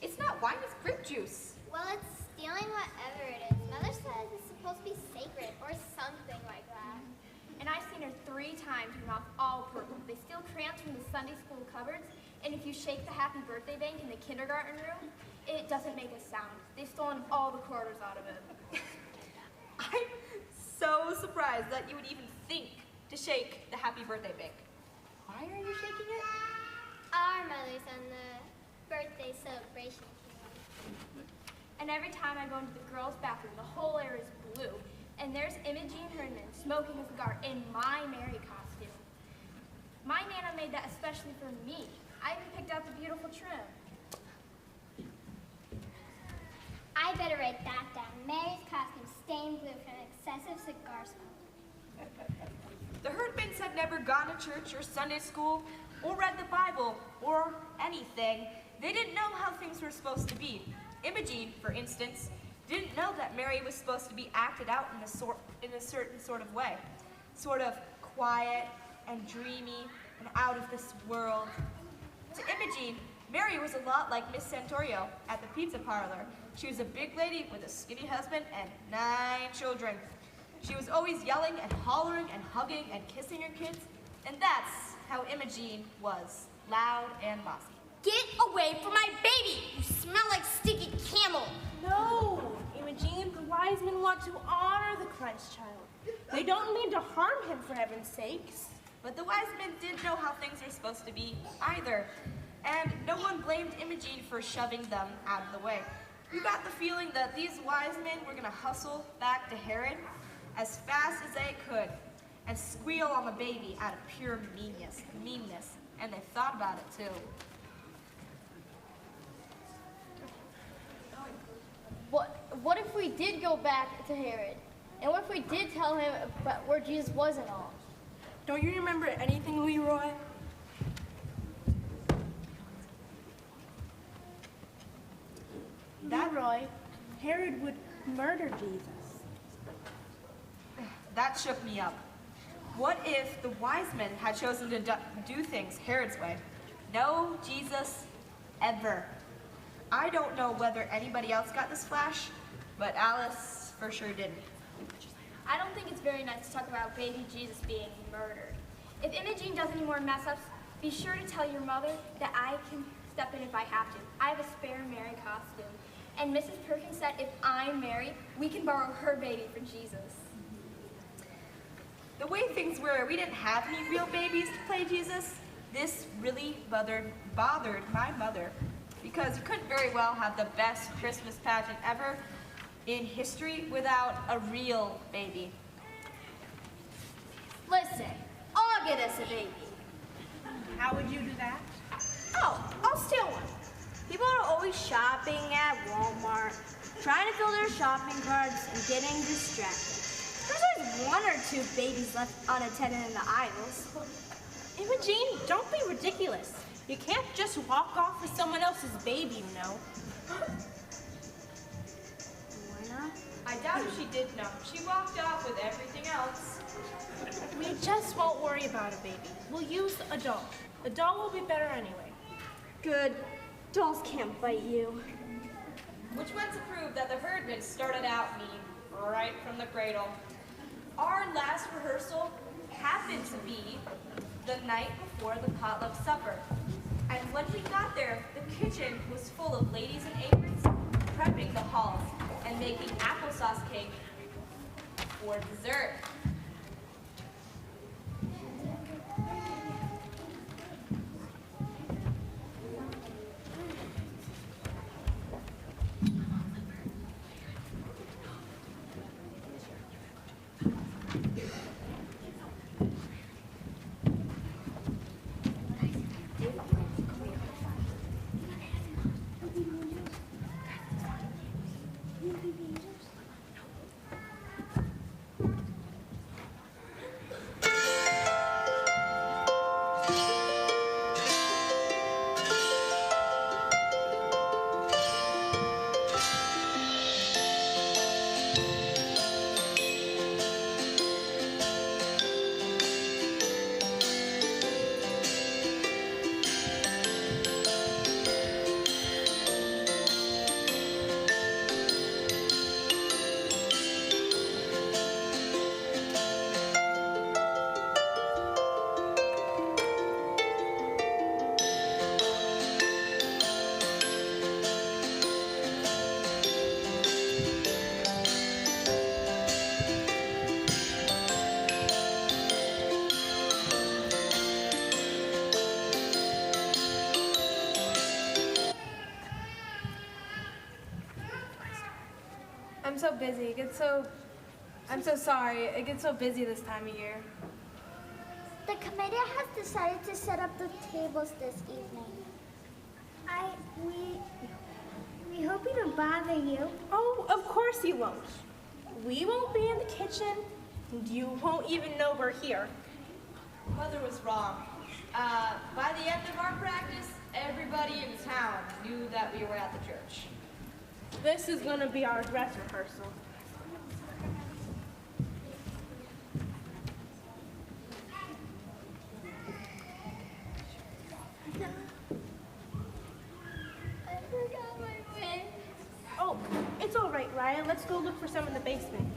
It's not wine, it's grape juice. Well, it's stealing whatever it is. Mother says it's supposed to be sacred or something like that. And I've seen her 3 times, her mouth all purple. They steal crayons from the Sunday school cupboards, and if you shake the happy birthday bank in the kindergarten room, it doesn't make a sound. They've stolen all the quarters out of it. I'm so surprised that you would even think to shake the happy birthday bank. Why are you shaking it? Our mother's on the birthday celebration. And every time I go into the girls' bathroom, the whole air is blue, and there's Imogene Herdman smoking a cigar in my Mary costume. My Nana made that especially for me. I even picked out the beautiful trim. I better write that down. Mary's costume stained blue from excessive cigar smoke. The Herdmans had never gone to church or Sunday school or read the Bible or anything. They didn't know how things were supposed to be. Imogene, for instance, didn't know that Mary was supposed to be acted out in a certain sort of way. Sort of quiet and dreamy and out of this world. To Imogene, Mary was a lot like Miss Santorio at the pizza parlor. She was a big lady with a skinny husband and 9 children. She was always yelling and hollering and hugging and kissing her kids, and that's how Imogene was, loud and bossy. Get away from my baby! You smell like sticky camel! No, Imogene, the wise men want to honor the Christ child. They don't mean to harm him, for heaven's sakes. But the wise men didn't know how things were supposed to be either, and no one blamed Imogene for shoving them out of the way. You got the feeling that these wise men were gonna hustle back to Herod as fast as they could and squeal on the baby out of pure meanness, and they thought about it too. What if we did go back to Herod? And what if we did tell him about where Jesus was and all? Don't you remember anything, Leroy? Leroy, Herod would murder Jesus. That shook me up. What if the wise men had chosen to do things Herod's way? No Jesus ever. I don't know whether anybody else got this flash, but Alice for sure didn't. I don't think it's very nice to talk about baby Jesus being murdered. If Imogene does any more mess-ups, be sure to tell your mother that I can step in if I have to. I have a spare Mary costume. And Mrs. Perkins said if I'm Mary, we can borrow her baby for Jesus. The way things were, we didn't have any real babies to play Jesus. This really bothered my mother, because you couldn't very well have the best Christmas pageant ever in history without a real baby. Listen, I'll get us a baby. How would you do that? Oh, I'll steal one. People are always shopping at Walmart, trying to fill their shopping carts and getting distracted. There's always 1 or 2 babies left unattended in the aisles. Imogene, don't be ridiculous. You can't just walk off with someone else's baby, you know. Why not? I doubt if she did know. She walked off with everything else. We just won't worry about a baby. We'll use a doll. The doll will be better anyway. Good. Dolls can't bite you. Which went to prove that the Herdmans started out mean right from the cradle. Our last rehearsal happened to be the night before the potluck supper. And when we got there, the kitchen was full of ladies in aprons prepping the halls and making applesauce cake for dessert. I'm so busy. I'm so sorry. It gets so busy this time of year. The committee has decided to set up the tables this evening. We hope we don't bother you. Oh, of course you won't. We won't be in the kitchen, and you won't even know we're here. Mother was wrong. By the end of our practice, everybody in town knew that we were at the church. This is going to be our dress rehearsal. I forgot my wig. Oh, it's all right, Ryan. Let's go look for some in the basement.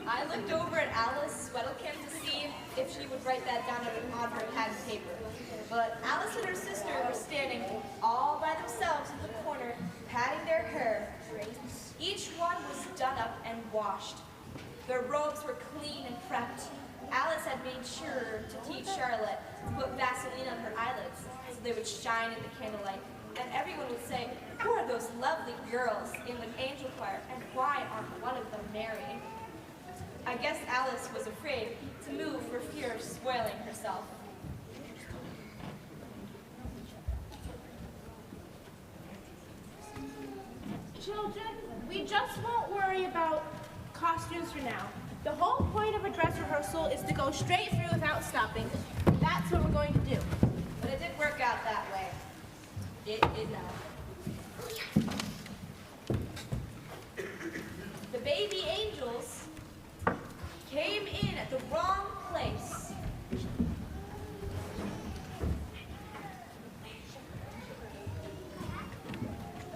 I looked over at Alice Swedelkamp to see if she would write that down on her pad of paper. But Alice and her sister were standing all by themselves in the corner, patting their hair. Each one was done up and washed. Their robes were clean and prepped. Alice had made sure to teach Charlotte to put Vaseline on her eyelids so they would shine in the candlelight. And everyone would say, "Who are those lovely girls in the angel choir, and why aren't one of them married?" I guess Alice was afraid to move for fear of spoiling herself. Children, we just won't worry about costumes for now. The whole point of a dress rehearsal is to go straight through without stopping. That's what we're going to do. But it didn't work out that way. It did not. The baby angels came in at the wrong place.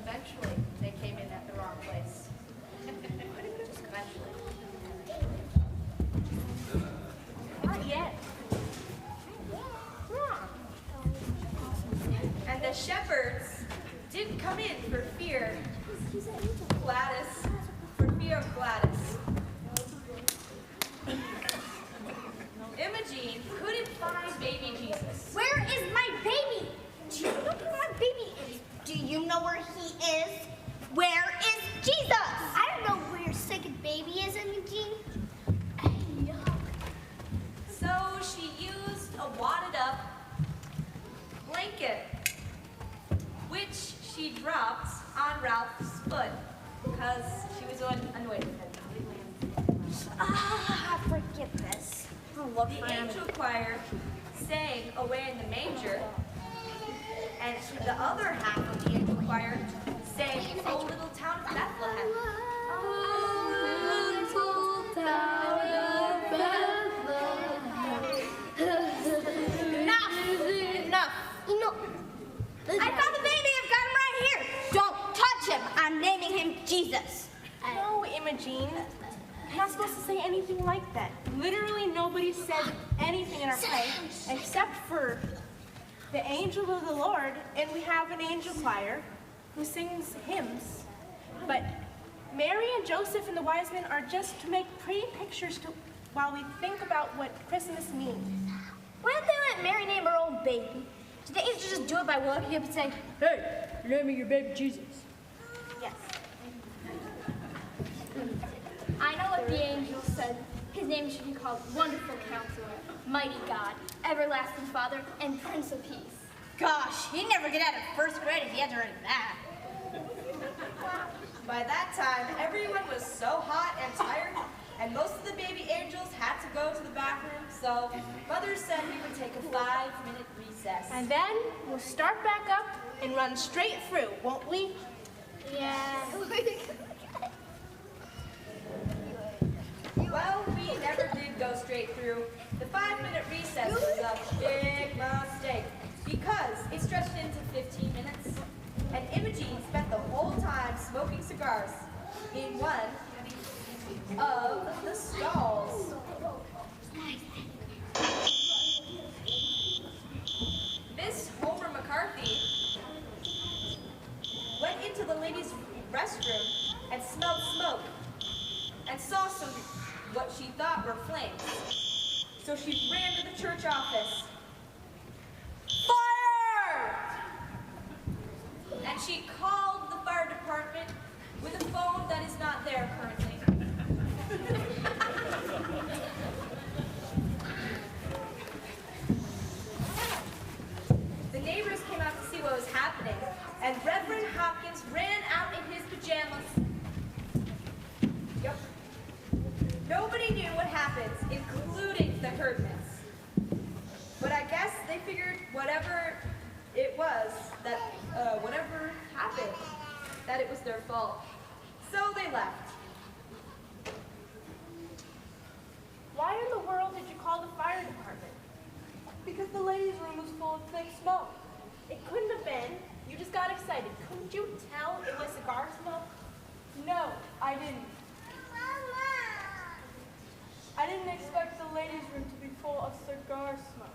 Eventually, they came in at the wrong place. Just eventually. Not yet. And the shepherds didn't come in for fear of Gladys. Imogene couldn't find baby Jesus. Where is my baby? Do you know where my baby is? Do you know where he is? Where is Jesus? I don't know where your second baby is, Imogene. So she used a wadded up blanket, which she dropped on Ralph's foot because she was annoyed with him. Forget this. I'll look for The him. angel choir sang away in the manger, and the other half of the angel choir sang O Little Town of Bethlehem. Enough. I found the baby. I've got him right here. Don't touch him. I'm naming him Jesus. No, Imogene. You're not supposed to say anything like that. Literally nobody said anything in our play except for the angel of the Lord, and we have an angel choir who sings hymns. But Mary and Joseph and the wise men are just to make pretty pictures while we think about what Christmas means. Why didn't they let Mary name her own baby? Did the angel just do it by walking up and saying, "Hey, you're naming your baby Jesus"? Yes. I know what the angel said. His name should be called Wonderful Counselor, Mighty God, Everlasting Father, and Prince of Peace. Gosh, he'd never get out of first grade if he had to write that. By that time, everyone was so hot and tired, and most of the baby angels had to go to the bathroom, so Mother said we would take a 5-minute recess. And then we'll start back up and run straight through, won't we? Yeah. Well, we never did go straight through. The 5-minute recess was a big mistake because it stretched into 15 minutes. And Imogene spent the whole time smoking cigars in one of the stalls. Miss Homer McCarthy went into the ladies' restroom and smelled smoke and saw some what she thought were flames. So she ran to the church office. Fire! And she called the fire department with a phone that is not there currently. The neighbors came out to see what was happening, and Reverend Hopkins ran out in his pajamas. Yep. Nobody knew what happened, including the Herdmans. But I guess they figured whatever it was, that whatever happened, that it was their fault. So they left. Why in the world did you call the fire department? Because the ladies' room was full of thick smoke. It couldn't have been. You just got excited. Couldn't you tell it was cigar smoke? No, I didn't. I didn't expect the ladies' room to be full of cigar smoke.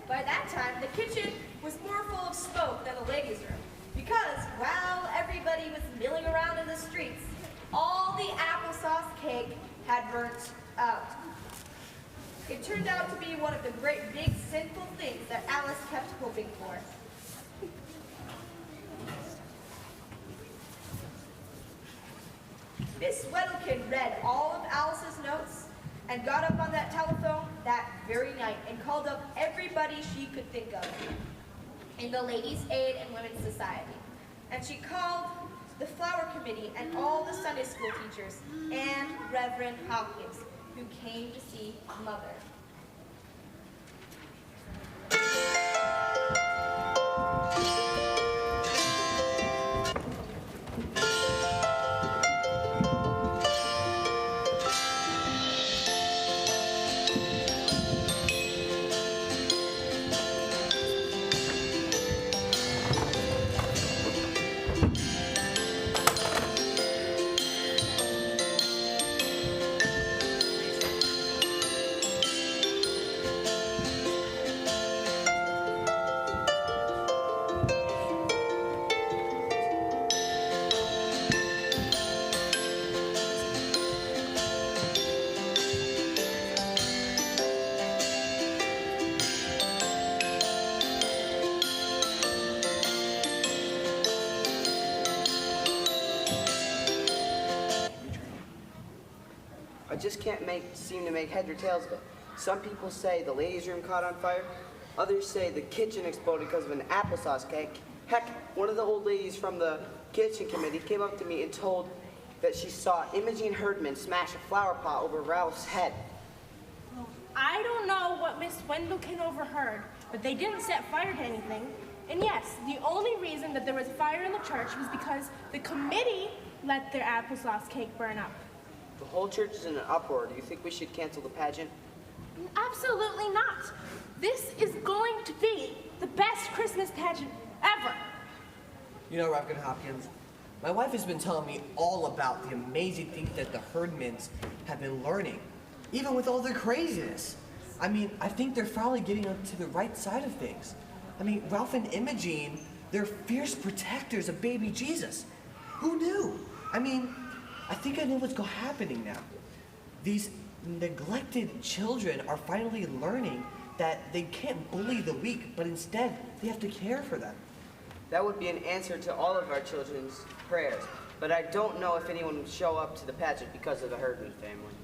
By that time, the kitchen was more full of smoke than the ladies' room, because while everybody was milling around in the streets, all the applesauce cake had burnt out. It turned out to be one of the great big sinful things that Alice kept hoping for. Miss Weddlekin read all of Alice's notes and got up on that telephone that very night and called up everybody she could think of in the Ladies' Aid and Women's Society. And she called the Flower Committee and all the Sunday school teachers and Reverend Hopkins, who came to see Mother. I just can't seem to make heads or tails of it. Some people say the ladies' room caught on fire. Others say the kitchen exploded because of an applesauce cake. Heck, one of the old ladies from the kitchen committee came up to me and told that she saw Imogene Herdman smash a flower pot over Ralph's head. I don't know what Miss Wendelkin overheard, but they didn't set fire to anything. And yes, the only reason that there was fire in the church was because the committee let their applesauce cake burn up. The whole church is in an uproar. Do you think we should cancel the pageant? Absolutely not. This is going to be the best Christmas pageant ever. You know, Reverend Hopkins, my wife has been telling me all about the amazing things that the Herdmans have been learning, even with all their craziness. I mean, I think they're finally getting up to the right side of things. I mean, Ralph and Imogene, they're fierce protectors of baby Jesus. Who knew? I mean, I think I know what's happening now. These neglected children are finally learning that they can't bully the weak, but instead they have to care for them. That would be an answer to all of our children's prayers, but I don't know if anyone would show up to the pageant because of the Herdman family.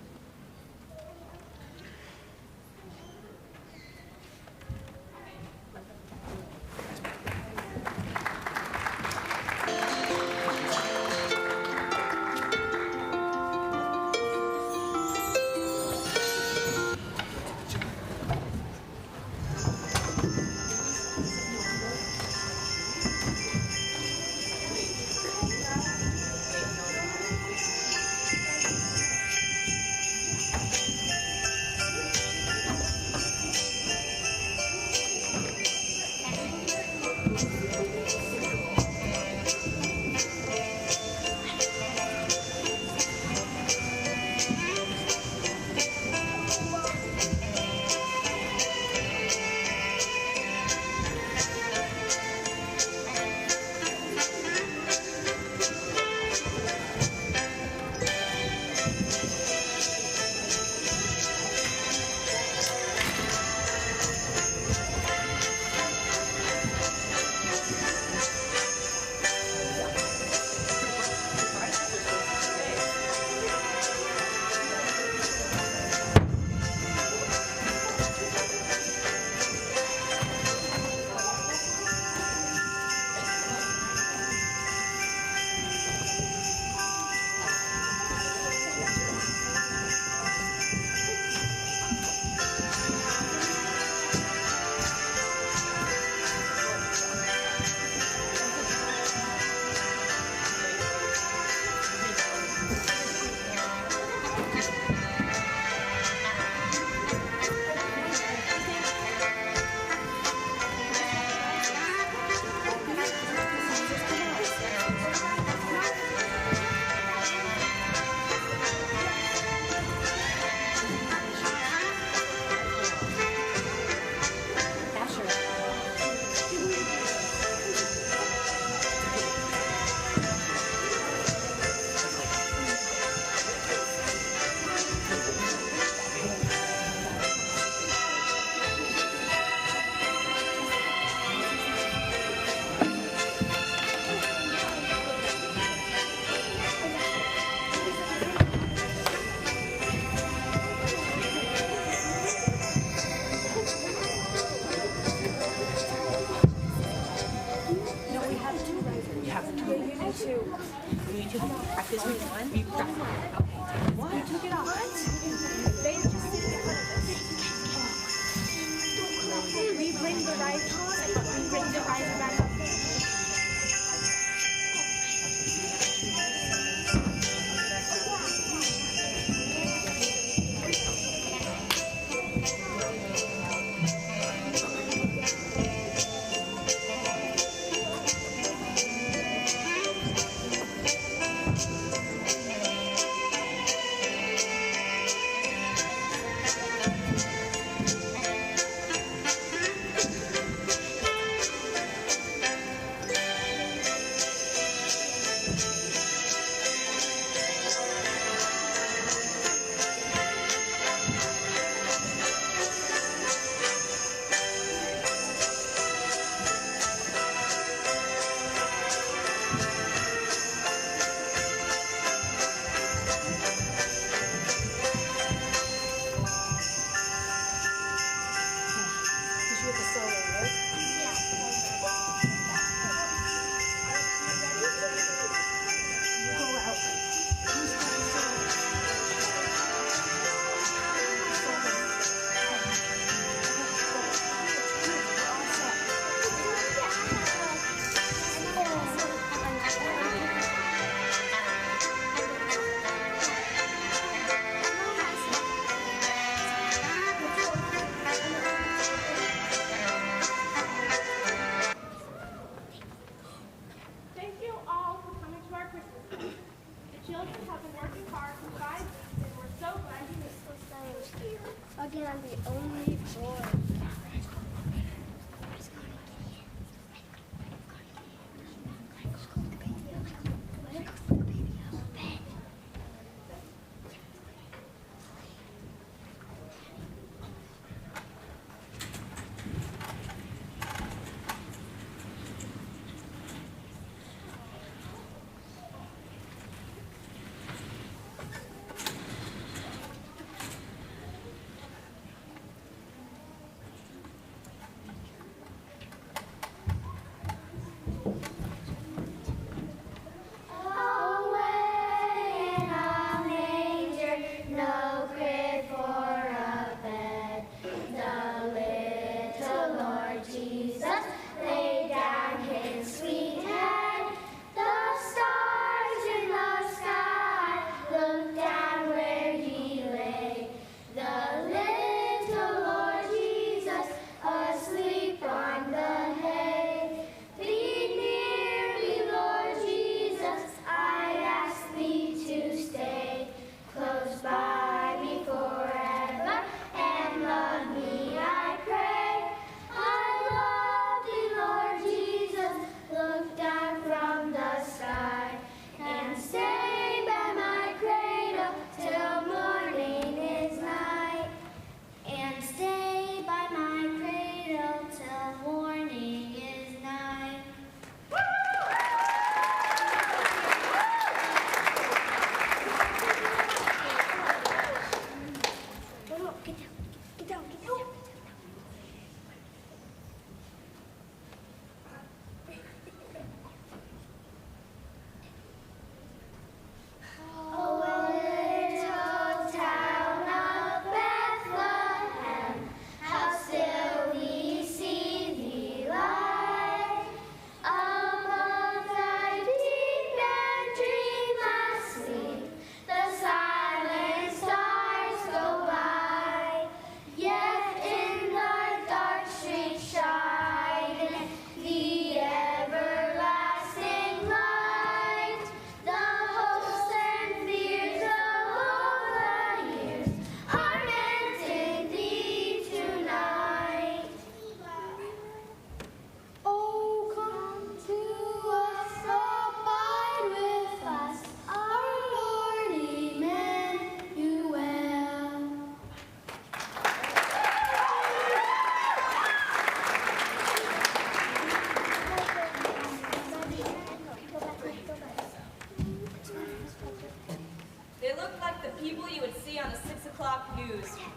the only boy.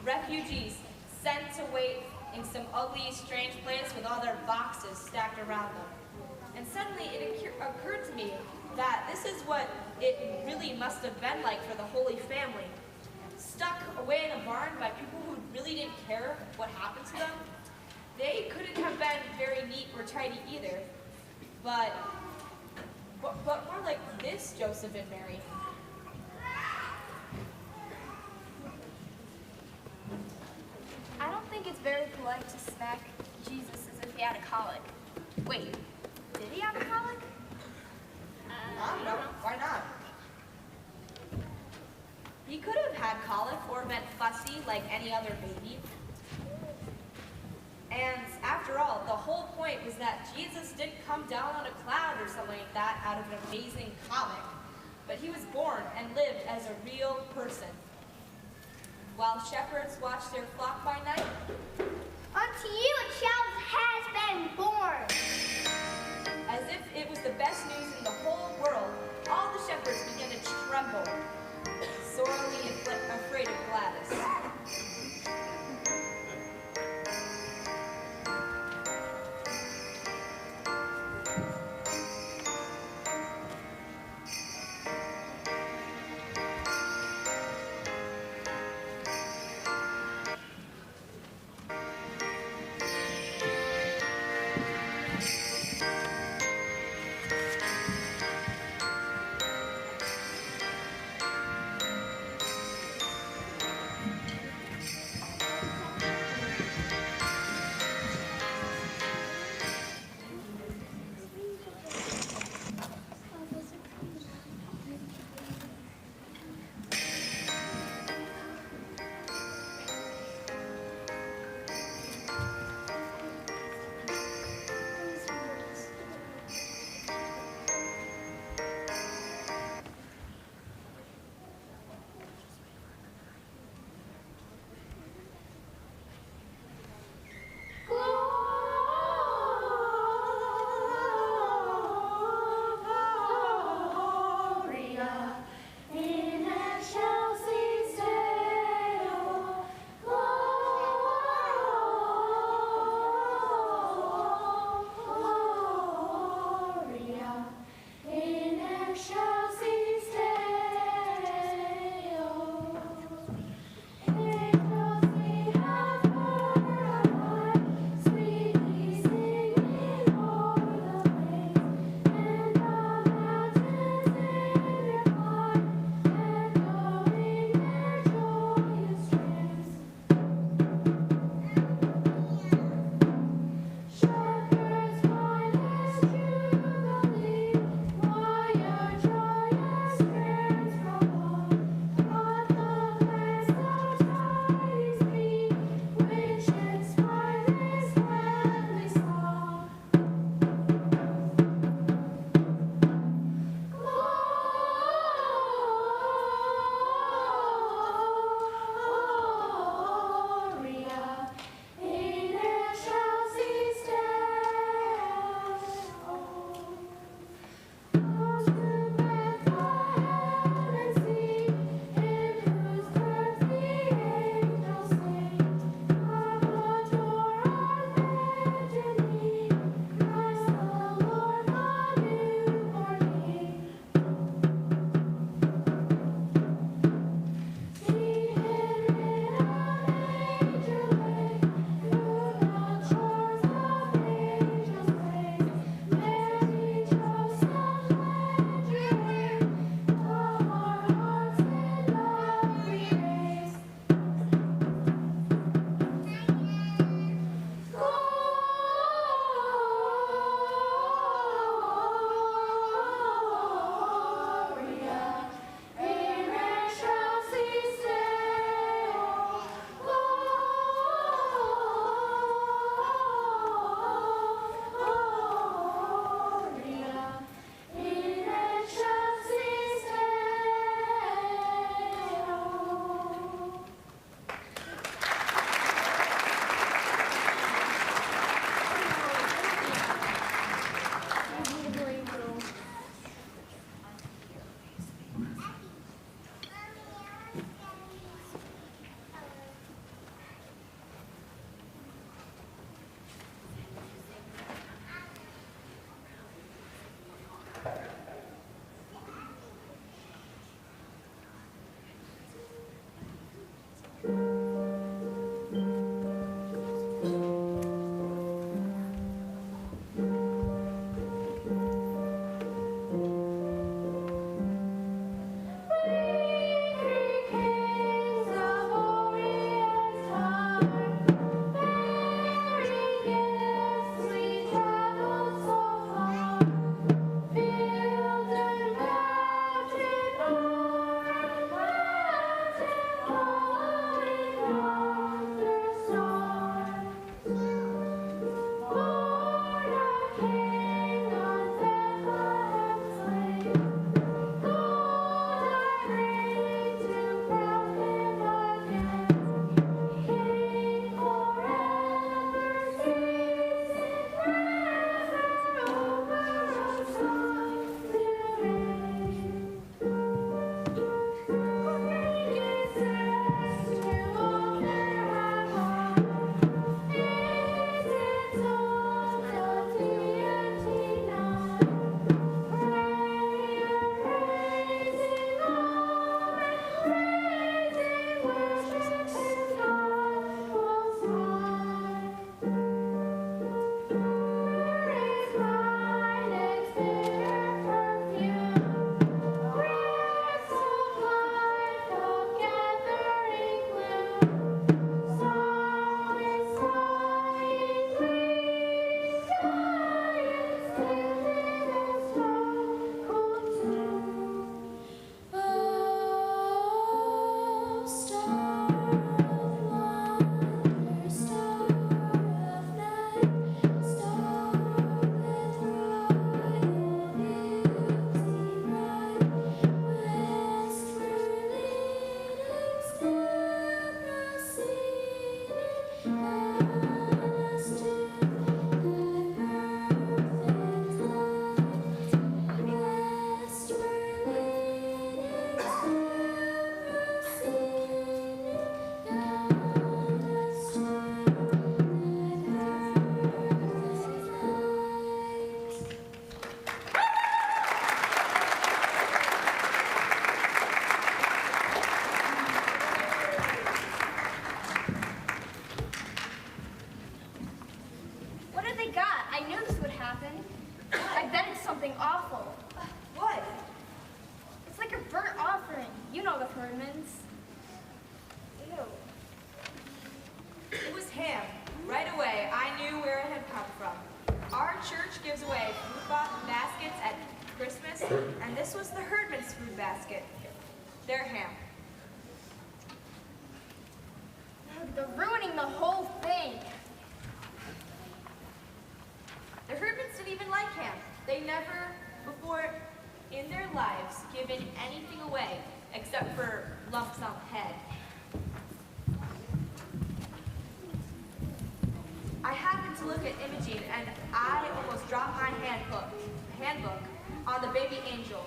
Refugees sent to wait in some ugly, strange place with all their boxes stacked around them. And suddenly it occurred to me that this is what it really must have been like for the Holy Family. Stuck away in a barn by people who really didn't care what happened to them. They couldn't have been very neat or tidy either, but more like this Joseph and Mary. I don't think it's very polite to smack Jesus as if he had a colic. Wait, did he have a colic? No, why not? He could have had colic or been fussy like any other baby. And after all, the whole point was that Jesus didn't come down on a cloud or something like that out of an amazing comic, but he was born and lived as a real person. While shepherds watched their flock by night, unto you a child has been born. As if it was the best news in the whole world, all the shepherds began to tremble, sorely afraid of Gladys. What have they got? I knew this would happen. I bet it's something awful. What? It's like a burnt offering. You know the Herdmans. Ew. It was ham. Right away, I knew where it had come from. Our church gives away food baskets at Christmas, and this was the Herdman's food basket. Their ham. They're ruining the whole thing. The Herdmans didn't even like ham. They never, before in their lives, given anything away except for lump sum head. I happened to look at Imogene, and I almost dropped my handbook on the baby angel.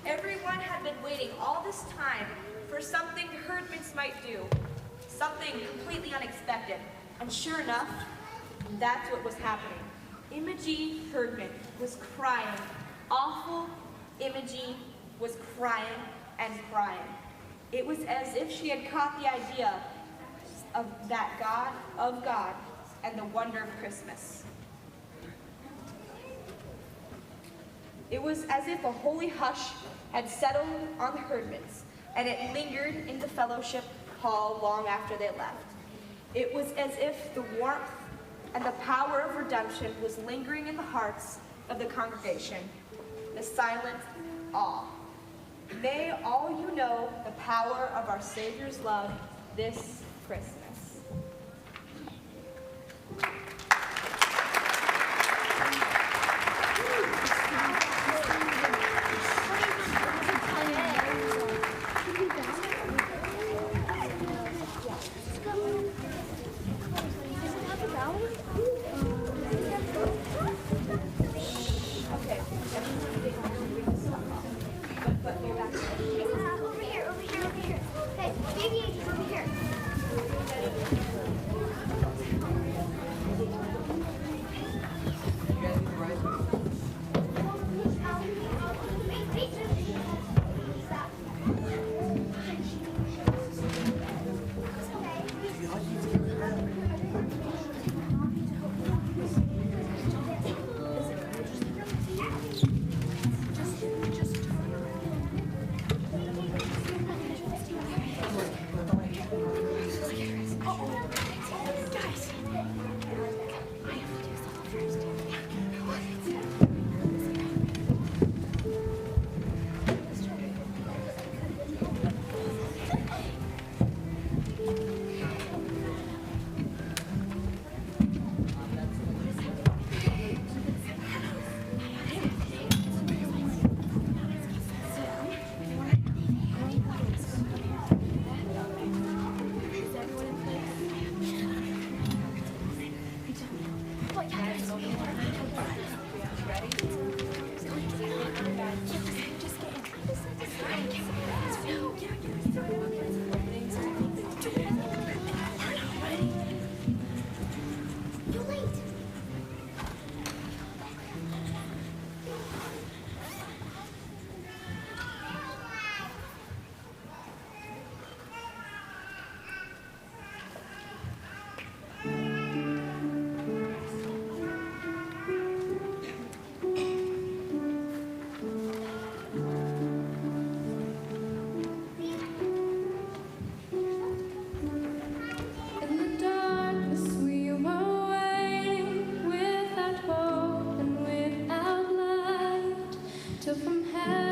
Everyone had been waiting all this time for something the Herdmans might do, something completely unexpected. And sure enough, that's what was happening. Imogene Herdman was crying. Awful Imogene was crying and crying. It was as if she had caught the idea of that God of God and the wonder of Christmas. It was as if a holy hush had settled on the Herdmans, and it lingered in the fellowship hall long after they left. It was as if the warmth and the power of redemption was lingering in the hearts of the congregation, the silent awe. May all you know the power of our Savior's love this Christmas. So from heaven